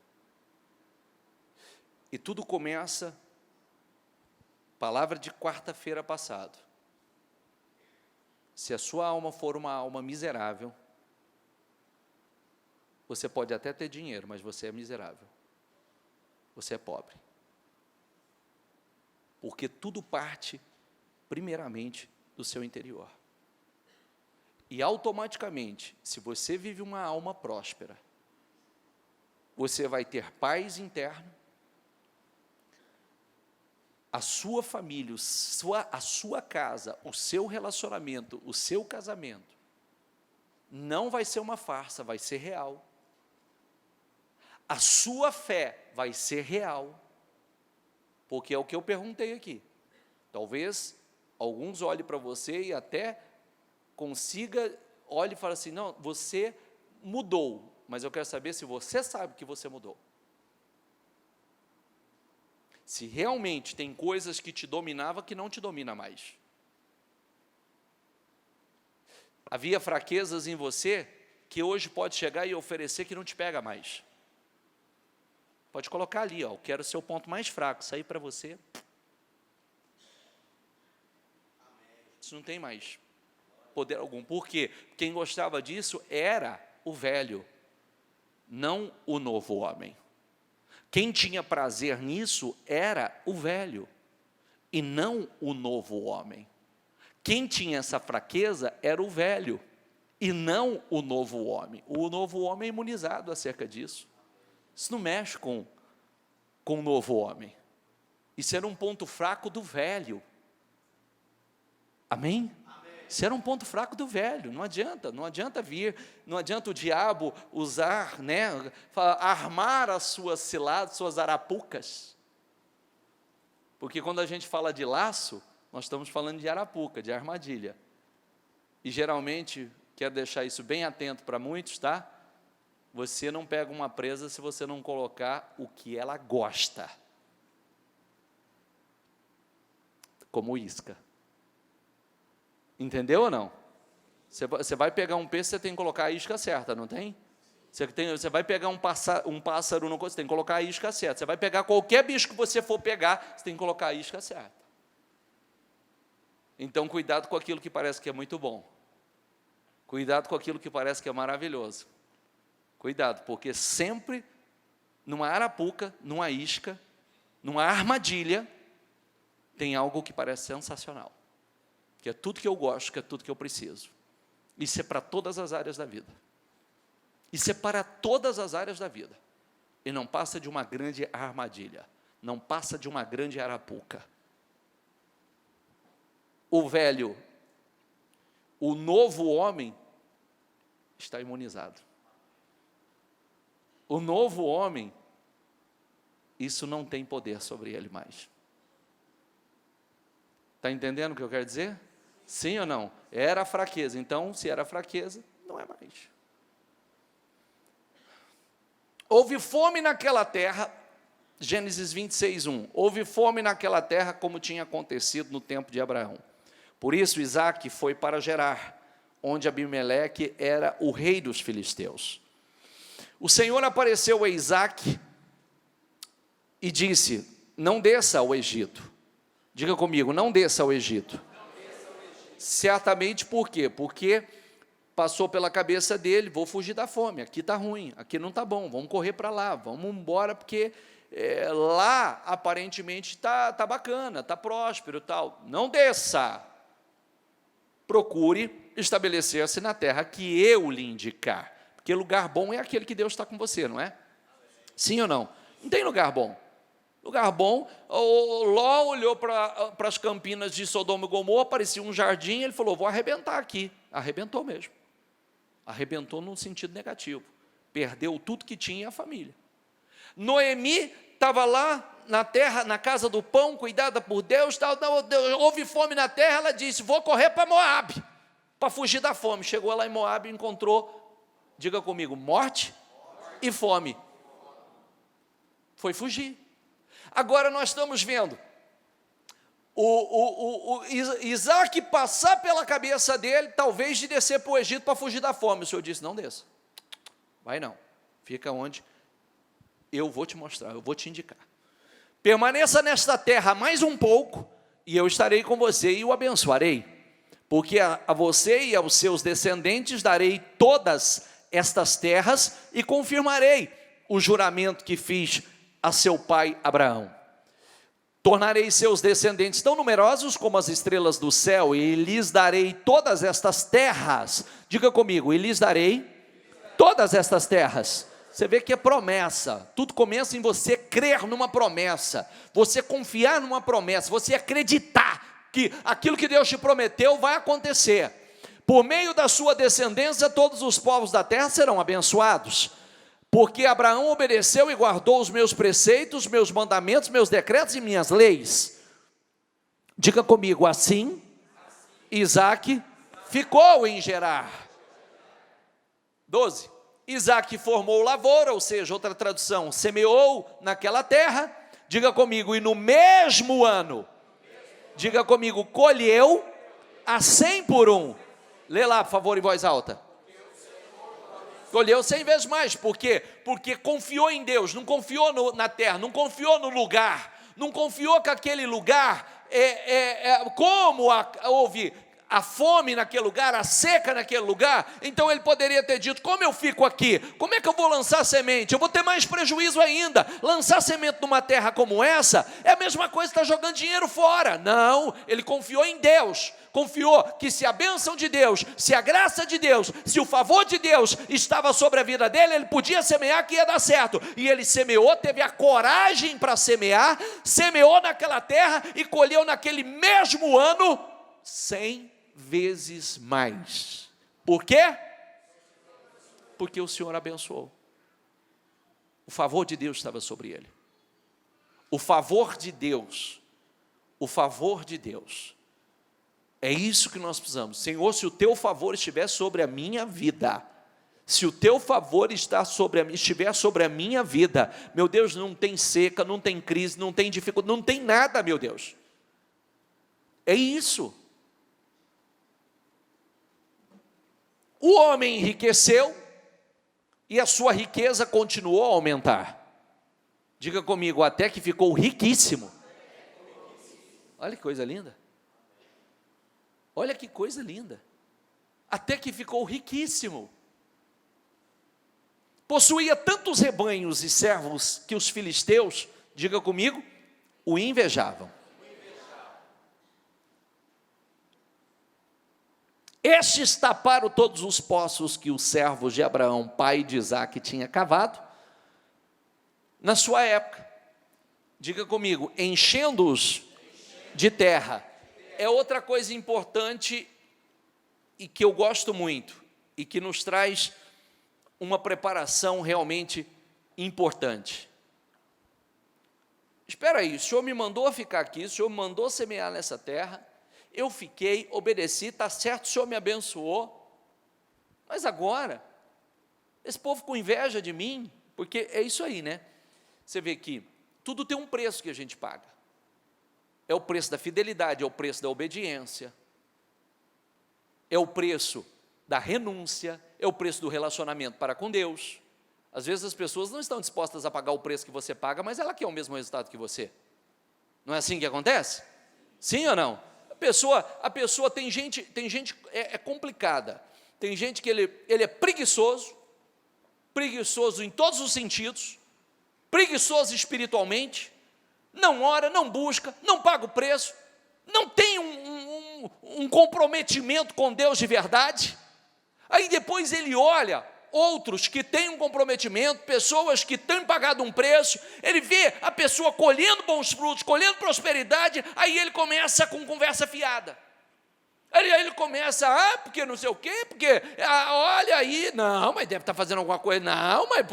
E tudo começa, palavra de quarta-feira passada. Se a sua alma for uma alma miserável, você pode até ter dinheiro, mas você é miserável. Você é pobre. Porque tudo parte, primeiramente, do seu interior. E automaticamente, se você vive uma alma próspera, você vai ter paz interna, a sua família, a sua casa, o seu relacionamento, o seu casamento, não vai ser uma farsa, vai ser real. A sua fé vai ser real, porque é o que eu perguntei aqui. Talvez alguns olhem para você e até consiga, olhe e fale assim, não, você mudou, mas eu quero saber se você sabe que você mudou. Se realmente tem coisas que te dominavam que não te domina mais. Havia fraquezas em você que hoje pode chegar e oferecer que não te pega mais. Pode colocar ali, ó, eu quero o seu ponto mais fraco, sair para você. Isso não tem mais poder algum. Por quê? Quem gostava disso era o velho, não o novo homem. Quem tinha prazer nisso era o velho, e não o novo homem. Quem tinha essa fraqueza era o velho, e não o novo homem. O novo homem é imunizado acerca disso. Isso não mexe com o novo homem. Isso era um ponto fraco do velho. Amém? Isso era um ponto fraco do velho. Não adianta vir, não adianta o diabo usar, armar as suas ciladas, suas arapucas. Porque quando a gente fala de laço, nós estamos falando de arapuca, de armadilha. E geralmente, quero deixar isso bem atento para muitos, tá? Você não pega uma presa se você não colocar o que ela gosta. Como isca. Entendeu ou não? Você vai pegar um peixe, você tem que colocar a isca certa, não tem? Você vai pegar um pássaro, você tem que colocar a isca certa. Você vai pegar qualquer bicho que você for pegar, você tem que colocar a isca certa. Então, cuidado com aquilo que parece que é muito bom. Cuidado com aquilo que parece que é maravilhoso. Cuidado, porque sempre, numa arapuca, numa isca, numa armadilha, tem algo que parece sensacional. Que é tudo que eu gosto, que é tudo que eu preciso. Isso é para todas as áreas da vida. Isso é para todas as áreas da vida. E não passa de uma grande armadilha. Não passa de uma grande arapuca. O velho, o novo homem, está imunizado. O novo homem, isso não tem poder sobre ele mais. Está entendendo o que eu quero dizer? Sim ou não? Era fraqueza, então, se era fraqueza, não é mais. Houve fome naquela terra, Gênesis 26, 1. Houve fome naquela terra como tinha acontecido no tempo de Abraão. Por isso Isaque foi para Gerar, onde Abimeleque era o rei dos filisteus. O Senhor apareceu a Isaque e disse, não desça ao Egito. Diga comigo, não desça ao Egito. Certamente por quê? Porque passou pela cabeça dele, vou fugir da fome, aqui está ruim, aqui não está bom, vamos correr para lá, vamos embora, porque lá aparentemente está bacana, está próspero e tal. Não desça. Procure estabelecer-se na terra que eu lhe indicar. Porque lugar bom é aquele que Deus está com você, não é? Sim ou não? Não tem lugar bom. Lugar bom, o Ló olhou para as campinas de Sodoma e Gomorra, parecia um jardim, ele falou, vou arrebentar aqui. Arrebentou mesmo. Arrebentou num sentido negativo. Perdeu tudo que tinha a família. Noemi estava lá na terra, na casa do pão, cuidada por Deus, houve fome na terra, ela disse, vou correr para Moabe, para fugir da fome. Chegou lá em Moabe e encontrou, diga comigo, morte e fome. Foi fugir. Agora nós estamos vendo o Isaque passar pela cabeça dele, talvez de descer para o Egito para fugir da fome. O Senhor disse, não desça, vai não, fica onde eu vou te mostrar, eu vou te indicar. Permaneça nesta terra mais um pouco, e eu estarei com você e o abençoarei, porque a você e aos seus descendentes darei todas estas terras e confirmarei o juramento que fiz a seu pai Abraão. Tornarei seus descendentes tão numerosos como as estrelas do céu, e lhes darei todas estas terras. Diga comigo, e lhes darei todas estas terras. Você vê que é promessa. Tudo começa em você crer numa promessa, você confiar numa promessa, você acreditar que aquilo que Deus te prometeu vai acontecer. Por meio da sua descendência, todos os povos da terra serão abençoados. Porque Abraão obedeceu e guardou os meus preceitos, meus mandamentos, meus decretos e minhas leis. Diga comigo, assim Isaac ficou em Gerar. 12. Isaac formou lavoura, ou seja, outra tradução, semeou naquela terra. Diga comigo, e no mesmo ano, diga comigo, colheu a 100 por 1. Lê lá, por favor, em voz alta. Colheu 100 vezes mais. Por quê? Porque confiou em Deus, não confiou na terra, não confiou no lugar, não confiou que aquele lugar, houve a fome naquele lugar, a seca naquele lugar, então ele poderia ter dito, como eu fico aqui? Como é que eu vou lançar semente? Eu vou ter mais prejuízo ainda. Lançar semente numa terra como essa, é a mesma coisa que estar jogando dinheiro fora. Não, ele confiou em Deus, confiou que se a bênção de Deus, se a graça de Deus, se o favor de Deus estava sobre a vida dele, ele podia semear que ia dar certo. E ele semeou, teve a coragem para semear, semeou naquela terra e colheu naquele mesmo ano 100 vezes mais. Por quê? Porque o Senhor abençoou. O favor de Deus estava sobre ele. O favor de Deus. O favor de Deus. É isso que nós precisamos. Senhor, se o teu favor estiver sobre a minha vida, se o teu favor estiver sobre a minha vida, meu Deus, não tem seca, não tem crise, não tem dificuldade, não tem nada, meu Deus. É isso. O homem enriqueceu e a sua riqueza continuou a aumentar. Diga comigo, até que ficou riquíssimo. Olha que coisa linda. Olha que coisa linda. Até que ficou riquíssimo. Possuía tantos rebanhos e servos que os filisteus, diga comigo, o invejavam. Estes taparam todos os poços que os servos de Abraão, pai de Isaque, tinha cavado na sua época. Diga comigo, enchendo-os de terra. É outra coisa importante e que eu gosto muito e que nos traz uma preparação realmente importante. Espera aí, o Senhor me mandou ficar aqui, o Senhor me mandou semear nessa terra, eu fiquei, obedeci, está certo, o Senhor me abençoou, mas agora, esse povo com inveja de mim, porque é isso aí, né? Você vê que tudo tem um preço que a gente paga, é o preço da fidelidade, é o preço da obediência, é o preço da renúncia, é o preço do relacionamento para com Deus. Às vezes as pessoas não estão dispostas a pagar o preço que você paga, mas ela quer o mesmo resultado que você. Não é assim que acontece? Sim ou não? A pessoa tem gente é complicada. Tem gente que ele é preguiçoso em todos os sentidos, preguiçoso espiritualmente, não ora, não busca, não paga o preço, não tem um comprometimento com Deus de verdade. Aí depois ele olha outros que têm um comprometimento, pessoas que têm pagado um preço, ele vê a pessoa colhendo bons frutos, colhendo prosperidade, aí ele começa com conversa fiada. Aí ele começa, porque não sei o quê, porque, olha aí, não, mas deve estar fazendo alguma coisa, não, mas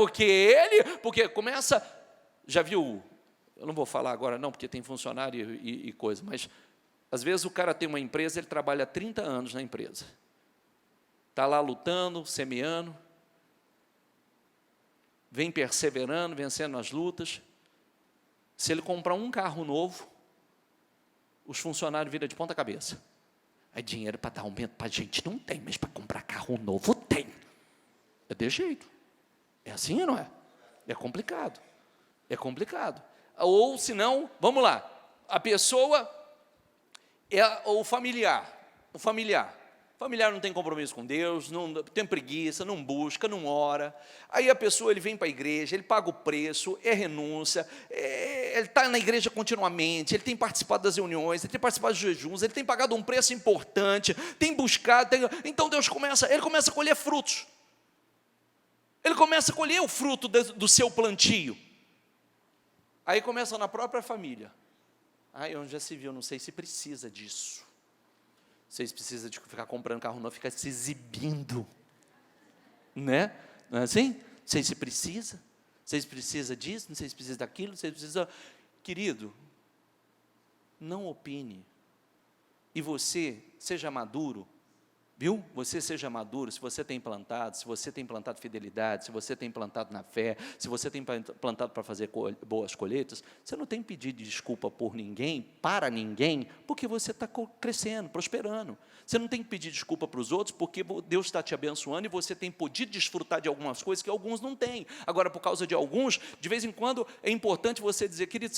porque começa, já viu, eu não vou falar agora não, porque tem funcionário e coisa, mas às vezes o cara tem uma empresa, ele trabalha 30 anos na empresa, está lá lutando, semeando, vem perseverando, vencendo as lutas. Se ele comprar um carro novo, os funcionários viram de ponta cabeça. Aí dinheiro para dar aumento para a gente não tem, mas para comprar carro novo tem. É desse jeito. É assim ou não é? É complicado. É complicado. Ou se não, vamos lá, a pessoa é o familiar. O familiar não tem compromisso com Deus, não tem preguiça, não busca, não ora. Aí a pessoa, ele vem para a igreja, ele paga o preço, é renúncia, ele está na igreja continuamente, ele tem participado das reuniões, ele tem participado dos jejuns, ele tem pagado um preço importante, tem buscado, então ele começa a colher frutos. Ele começa a colher o fruto do seu plantio. Aí começa na própria família. Onde já se viu, não sei se precisa disso. Vocês precisam de ficar comprando carro novo, ficar se exibindo, né? Não é assim? Vocês precisam disso, não sei se precisa daquilo, vocês precisam... Querido, não opine. E você seja maduro, viu? Você seja maduro, se você tem plantado fidelidade, se você tem plantado na fé, se você tem plantado para fazer boas colheitas, você não tem pedido desculpa por ninguém, para ninguém, porque você está crescendo, prosperando. Você não tem que pedir desculpa para os outros, porque Deus está te abençoando e você tem podido desfrutar de algumas coisas que alguns não têm. Agora, por causa de alguns, de vez em quando, é importante você dizer, querido,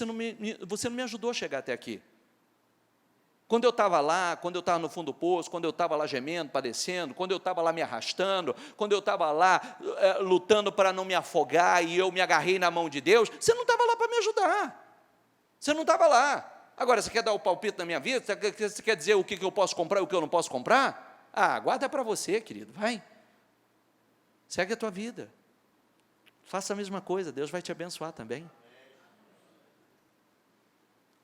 você não me ajudou a chegar até aqui. Quando eu estava lá, quando eu estava no fundo do poço, quando eu estava lá gemendo, padecendo, quando eu estava lá me arrastando, quando eu estava lá lutando para não me afogar e eu me agarrei na mão de Deus, você não estava lá para me ajudar. Você não estava lá. Agora, você quer dar o palpite na minha vida? Você quer dizer o que eu posso comprar e o que eu não posso comprar? Guarda para você, querido, vai. Segue a tua vida. Faça a mesma coisa, Deus vai te abençoar também.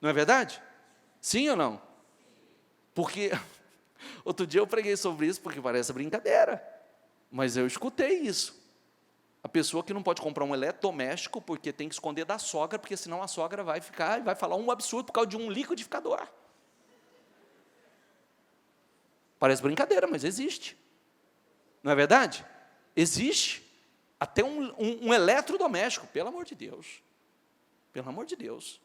Não é verdade? Sim ou não? Porque, outro dia eu preguei sobre isso, porque parece brincadeira, mas eu escutei isso. A pessoa que não pode comprar um eletrodoméstico, porque tem que esconder da sogra, porque senão a sogra vai falar um absurdo por causa de um liquidificador. Parece brincadeira, mas existe. Não é verdade? Existe. Até um eletrodoméstico, pelo amor de Deus. Pelo amor de Deus.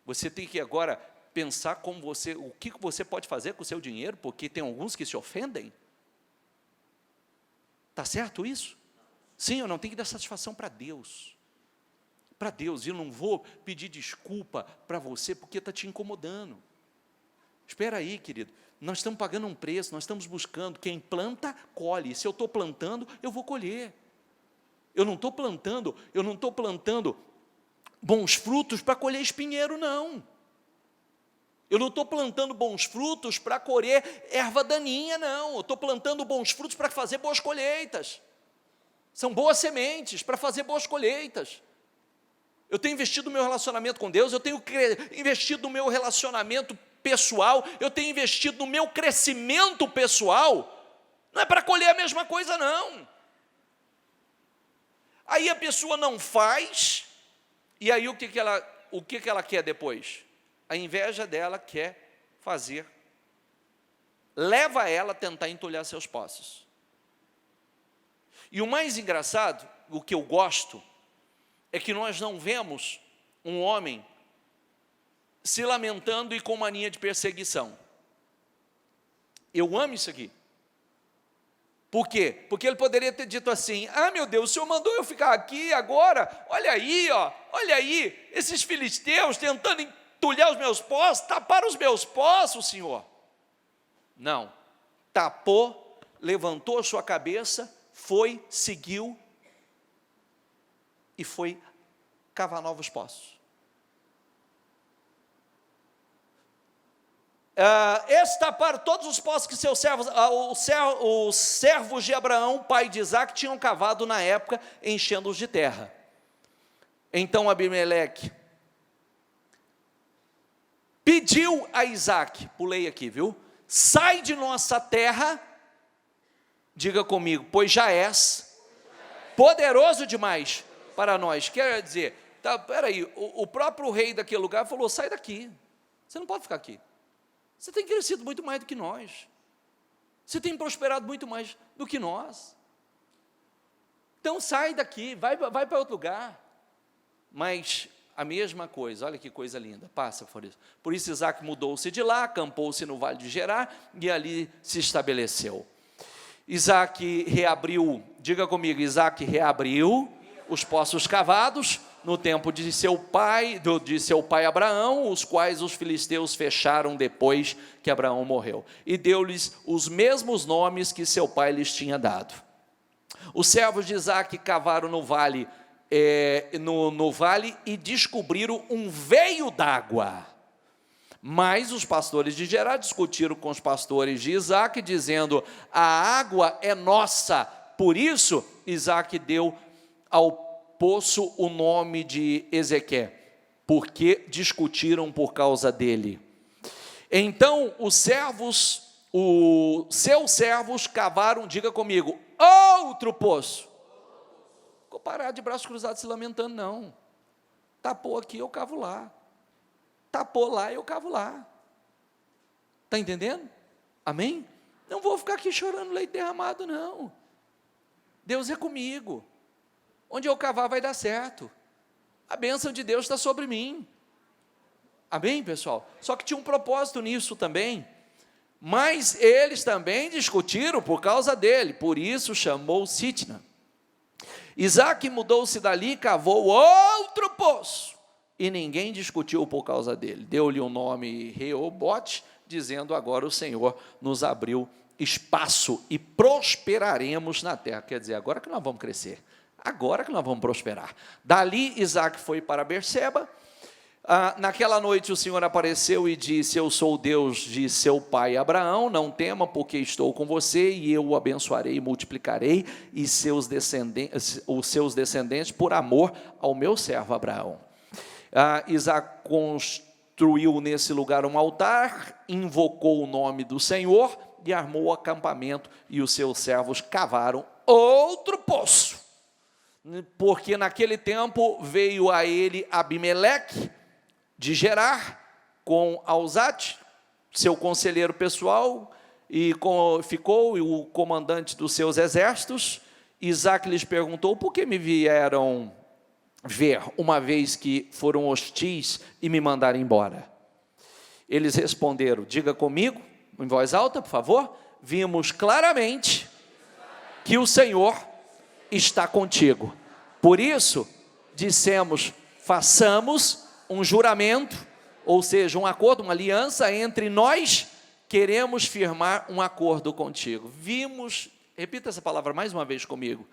Você tem que agora pensar o que você pode fazer com o seu dinheiro, porque tem alguns que se ofendem. Está certo isso? Sim, eu não tenho que dar satisfação para Deus. Para Deus, eu não vou pedir desculpa para você, porque está te incomodando. Espera aí, querido, nós estamos pagando um preço, nós estamos buscando, quem planta, colhe. Se eu estou plantando, eu vou colher. Eu não estou plantando bons frutos para colher espinheiro, não. Eu não estou plantando bons frutos para colher erva daninha, não. Eu estou plantando bons frutos para fazer boas colheitas. São boas sementes para fazer boas colheitas. Eu tenho investido no meu relacionamento com Deus, eu tenho investido no meu relacionamento pessoal, eu tenho investido no meu crescimento pessoal. Não é para colher a mesma coisa, não. Aí a pessoa não faz, e aí o que ela quer depois? A inveja dela quer fazer, leva ela a tentar entulhar seus poços. E o mais engraçado, o que eu gosto, é que nós não vemos um homem se lamentando e com mania de perseguição. Eu amo isso aqui. Por quê? Porque ele poderia ter dito assim, meu Deus, o Senhor mandou eu ficar aqui agora, olha aí, esses filisteus tentando entulhar os meus poços, taparam os meus poços, Senhor. Não, tapou, levantou a sua cabeça, foi, seguiu e foi cavar novos poços. Taparam todos os poços que seus servos, os servos de Abraão, pai de Isaque, tinham cavado na época, enchendo-os de terra. Então Abimeleque pediu a Isaque, pulei aqui, viu? Sai de nossa terra, diga comigo, pois já és poderoso demais para nós. Quer dizer, peraí, o próprio rei daquele lugar falou, sai daqui, você não pode ficar aqui. Você tem crescido muito mais do que nós. Você tem prosperado muito mais do que nós. Então sai daqui, vai para outro lugar. Mas a mesma coisa, olha que coisa linda, passa por isso. Por isso Isaque mudou-se de lá, acampou-se no vale de Gerar e ali se estabeleceu. Isaque reabriu, diga comigo, Isaque reabriu os poços cavados no tempo de seu pai Abraão, os quais os filisteus fecharam depois que Abraão morreu. E deu-lhes os mesmos nomes que seu pai lhes tinha dado. Os servos de Isaque cavaram no vale, no vale e descobriram um veio d'água. Mas os pastores de Gerar discutiram com os pastores de Isaque, dizendo, a água é nossa. Por isso, Isaque deu ao poço o nome de Ezequé, porque discutiram por causa dele. Então, os seus servos cavaram, diga comigo, outro poço. Ficou parado de braços cruzados se lamentando, não. Tapou aqui, eu cavo lá. Tapou lá, eu cavo lá. Está entendendo? Amém? Não vou ficar aqui chorando leite derramado, não. Deus é comigo. Onde eu cavar vai dar certo. A bênção de Deus está sobre mim. Amém, pessoal? Só que tinha um propósito nisso também. Mas eles também discutiram por causa dele. Por isso chamou Sitna. Isaac mudou-se dali e cavou outro poço. E ninguém discutiu por causa dele. Deu-lhe o nome Reobote, dizendo: agora o Senhor nos abriu espaço e prosperaremos na terra. Quer dizer, agora que nós vamos crescer. Agora que nós vamos prosperar. Dali Isaac foi para Berseba. Naquela noite o Senhor apareceu e disse: eu sou o Deus de seu pai Abraão, não tema, porque estou com você, e eu o abençoarei e multiplicarei os seus descendentes por amor ao meu servo Abraão. Isaac construiu nesse lugar um altar, invocou o nome do Senhor e armou o acampamento, e os seus servos cavaram outro poço, porque naquele tempo veio a ele Abimeleque de Gerar, com Alzate, seu conselheiro pessoal, e ficou o comandante dos seus exércitos. Isaac lhes perguntou: por que me vieram ver, uma vez que foram hostis e me mandaram embora? Eles responderam: diga comigo, em voz alta, por favor. Vimos claramente que o Senhor está contigo. Por isso, dissemos: façamos um juramento, ou seja, um acordo, uma aliança entre nós, queremos firmar um acordo contigo. Vimos, repita essa palavra mais uma vez comigo.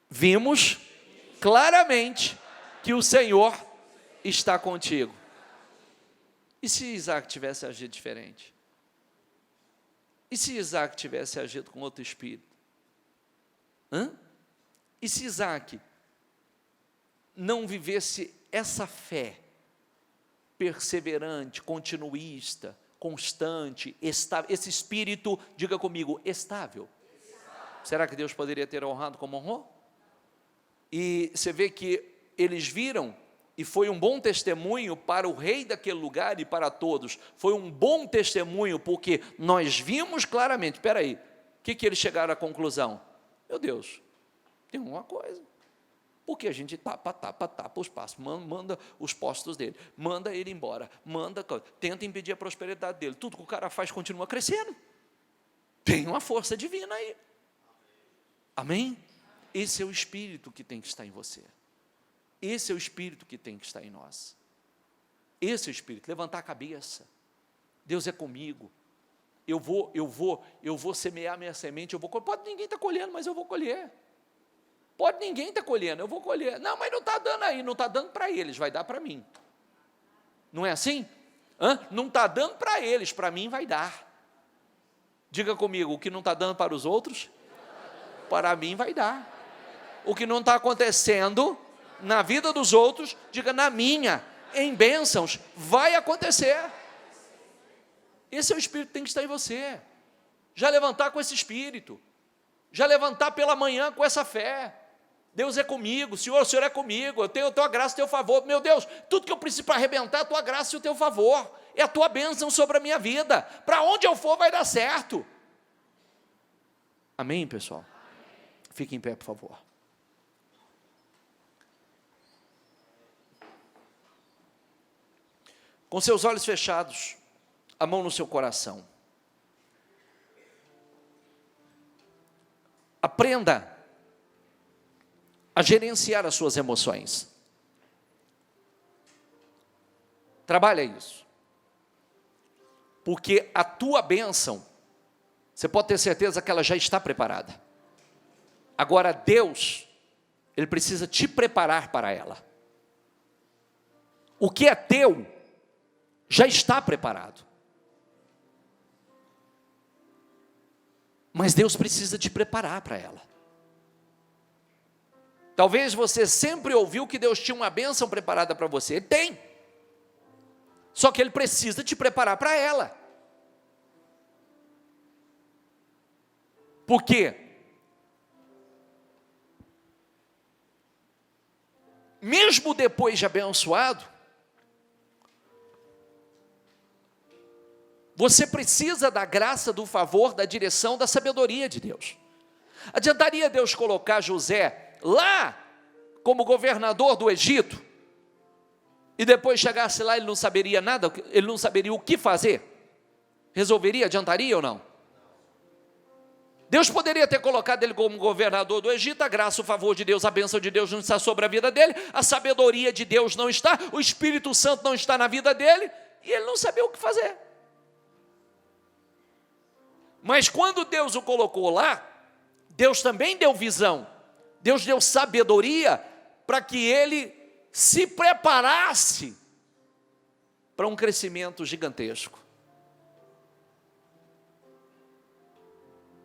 Vimos claramente que o Senhor está contigo. E se Isaac tivesse agido diferente? E se Isaac tivesse agido com outro espírito? E se Isaac não vivesse essa fé perseverante, continuista, constante, esse espírito, diga comigo, estável? Será que Deus poderia ter honrado como honrou? E você vê que eles viram, e foi um bom testemunho para o rei daquele lugar e para todos. Foi um bom testemunho, porque nós vimos claramente. Espera aí, o que eles chegaram à conclusão? Meu Deus, tem uma coisa. Porque a gente tapa os passos, manda os postos dele, manda ele embora, tenta impedir a prosperidade dele. Tudo que o cara faz continua crescendo. Tem uma força divina aí. Amém? Esse é o espírito que tem que estar em você. Esse é o espírito que tem que estar em nós. Esse é o espírito, levantar a cabeça. Deus é comigo. Eu vou semear minha semente, pode ninguém estar colhendo, mas eu vou colher. Pode ninguém estar colhendo, eu vou colher. Não, mas não está dando aí, não está dando para eles, vai dar para mim. Não é assim? Não está dando para eles, para mim vai dar. Diga comigo, o que não está dando para os outros, para mim vai dar. O que não está acontecendo na vida dos outros, diga na minha, em bênçãos, vai acontecer. Esse é o espírito que tem que estar em você. Já levantar com esse espírito. Já levantar pela manhã com essa fé. Deus é comigo, o Senhor é comigo, eu tenho a tua graça e o teu favor. Meu Deus, tudo que eu preciso para arrebentar é a tua graça e o teu favor. É a tua bênção sobre a minha vida. Para onde eu for vai dar certo. Amém, pessoal? Fique em pé, por favor. Com seus olhos fechados, a mão no seu coração. Aprenda a gerenciar as suas emoções. Trabalha isso. Porque a tua bênção, você pode ter certeza que ela já está preparada. Agora Deus, Ele precisa te preparar para ela. O que é teu, já está preparado. Mas Deus precisa te preparar para ela. Talvez você sempre ouviu que Deus tinha uma bênção preparada para você. Ele tem. Só que Ele precisa te preparar para ela. Por quê? Mesmo depois de abençoado, Você precisa da graça, do favor, da direção, da sabedoria de Deus. Adiantaria Deus colocar José lá como governador do Egito e depois chegasse lá ele não saberia nada, ele não saberia o que fazer? Resolveria, adiantaria ou não? Deus poderia ter colocado ele como governador do Egito, a graça, o favor de Deus, a bênção de Deus não está sobre a vida dele, a sabedoria de Deus não está, o Espírito Santo não está na vida dele, e ele não sabia o que fazer. Mas quando Deus o colocou lá, Deus também deu visão, Deus deu sabedoria para que ele se preparasse para um crescimento gigantesco.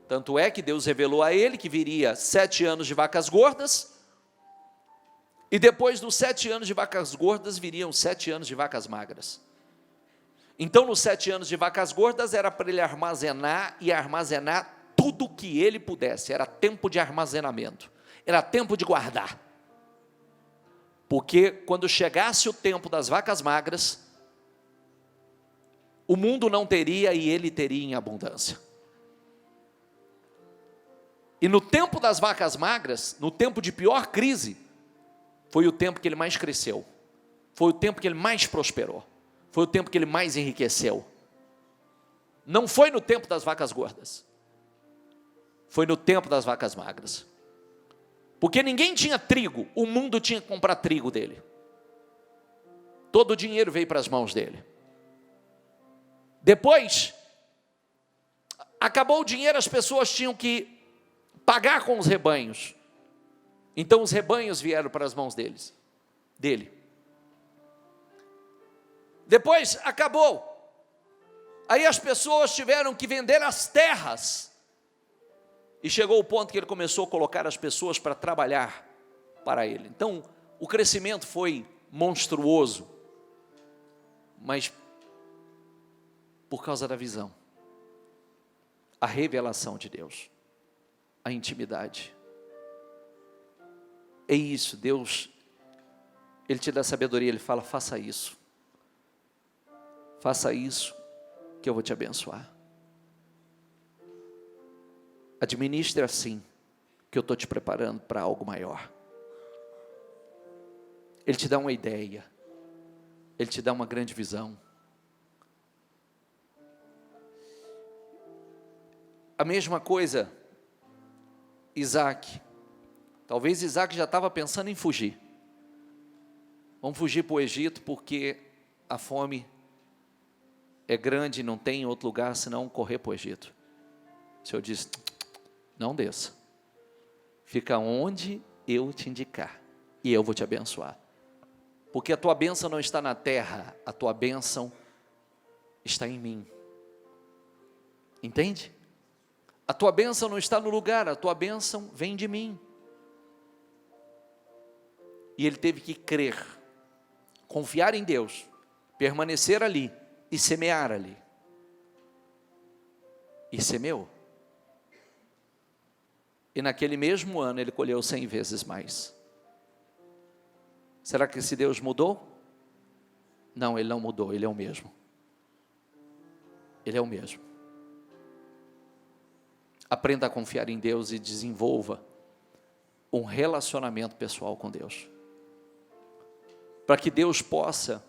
Tanto é que Deus revelou a ele que viria 7 anos de vacas gordas, e depois dos 7 anos de vacas gordas viriam 7 anos de vacas magras. Então, nos 7 anos de vacas gordas, era para ele armazenar e armazenar tudo o que ele pudesse. Era tempo de armazenamento, era tempo de guardar. Porque quando chegasse o tempo das vacas magras, o mundo não teria e ele teria em abundância. E no tempo das vacas magras, no tempo de pior crise, foi o tempo que ele mais cresceu, foi o tempo que ele mais prosperou, foi o tempo que ele mais enriqueceu. Não foi no tempo das vacas gordas, foi no tempo das vacas magras. Porque ninguém tinha trigo, o mundo tinha que comprar trigo dele. Todo o dinheiro veio para as mãos dele. Depois, acabou o dinheiro, as pessoas tinham que pagar com os rebanhos. Então os rebanhos vieram para as mãos dele. Depois acabou. Aí as pessoas tiveram que vender as terras. E chegou o ponto que ele começou a colocar as pessoas para trabalhar para ele. Então o crescimento foi monstruoso, mas por causa da visão, a revelação de Deus, a intimidade. É isso, Deus, Ele te dá sabedoria, Ele fala, faça isso que eu vou te abençoar. Administre assim, que eu estou te preparando para algo maior. Ele te dá uma ideia, Ele te dá uma grande visão. A mesma coisa, Isaac. Talvez Isaac já estava pensando em fugir. Vamos fugir para o Egito porque a fome é grande e não tem outro lugar senão correr para o Egito. O Senhor disse, não desça. Fica onde eu te indicar e eu vou te abençoar. Porque a tua bênção não está na terra, a tua bênção está em mim. Entende? A tua bênção não está no lugar, a tua bênção vem de mim. E ele teve que crer, confiar em Deus, permanecer ali e semear ali. E semeou. E naquele mesmo ano ele colheu 100 vezes mais. Será que esse Deus mudou? Não, Ele não mudou, Ele é o mesmo. Ele é o mesmo. Aprenda a confiar em Deus e desenvolva um relacionamento pessoal com Deus. Para que Deus possa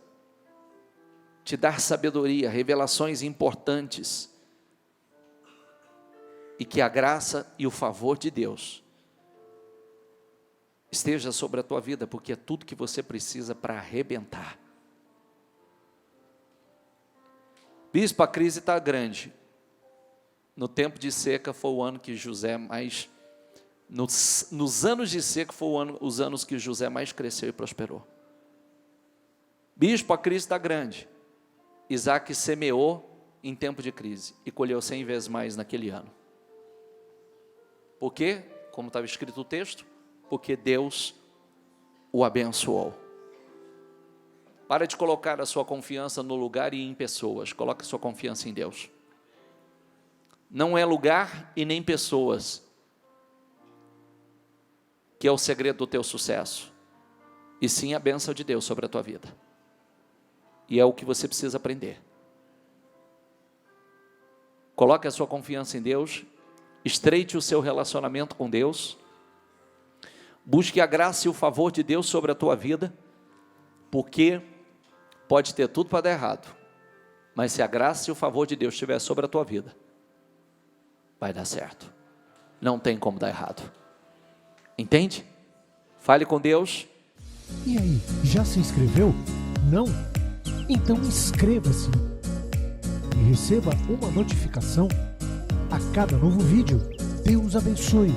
te dar sabedoria, revelações importantes. E que a graça e o favor de Deus esteja sobre a tua vida, porque é tudo que você precisa para arrebentar. Bispo, a crise está grande. No tempo de seca foi o ano que José mais... Nos anos de seca foi os anos que José mais cresceu e prosperou. Bispo, a crise está grande. Isaac semeou em tempo de crise e colheu 100 vezes mais naquele ano. Por quê? Como estava escrito o texto, porque Deus o abençoou. Para de colocar a sua confiança no lugar e em pessoas, coloque a sua confiança em Deus. Não é lugar e nem pessoas que é o segredo do teu sucesso, e sim a bênção de Deus sobre a tua vida. E é o que você precisa aprender. Coloque a sua confiança em Deus, estreite o seu relacionamento com Deus, busque a graça e o favor de Deus sobre a tua vida, porque pode ter tudo para dar errado, mas se a graça e o favor de Deus estiver sobre a tua vida, vai dar certo, não tem como dar errado, entende? Fale com Deus. E aí, já se inscreveu? Não? Então inscreva-se e receba uma notificação a cada novo vídeo. Deus abençoe.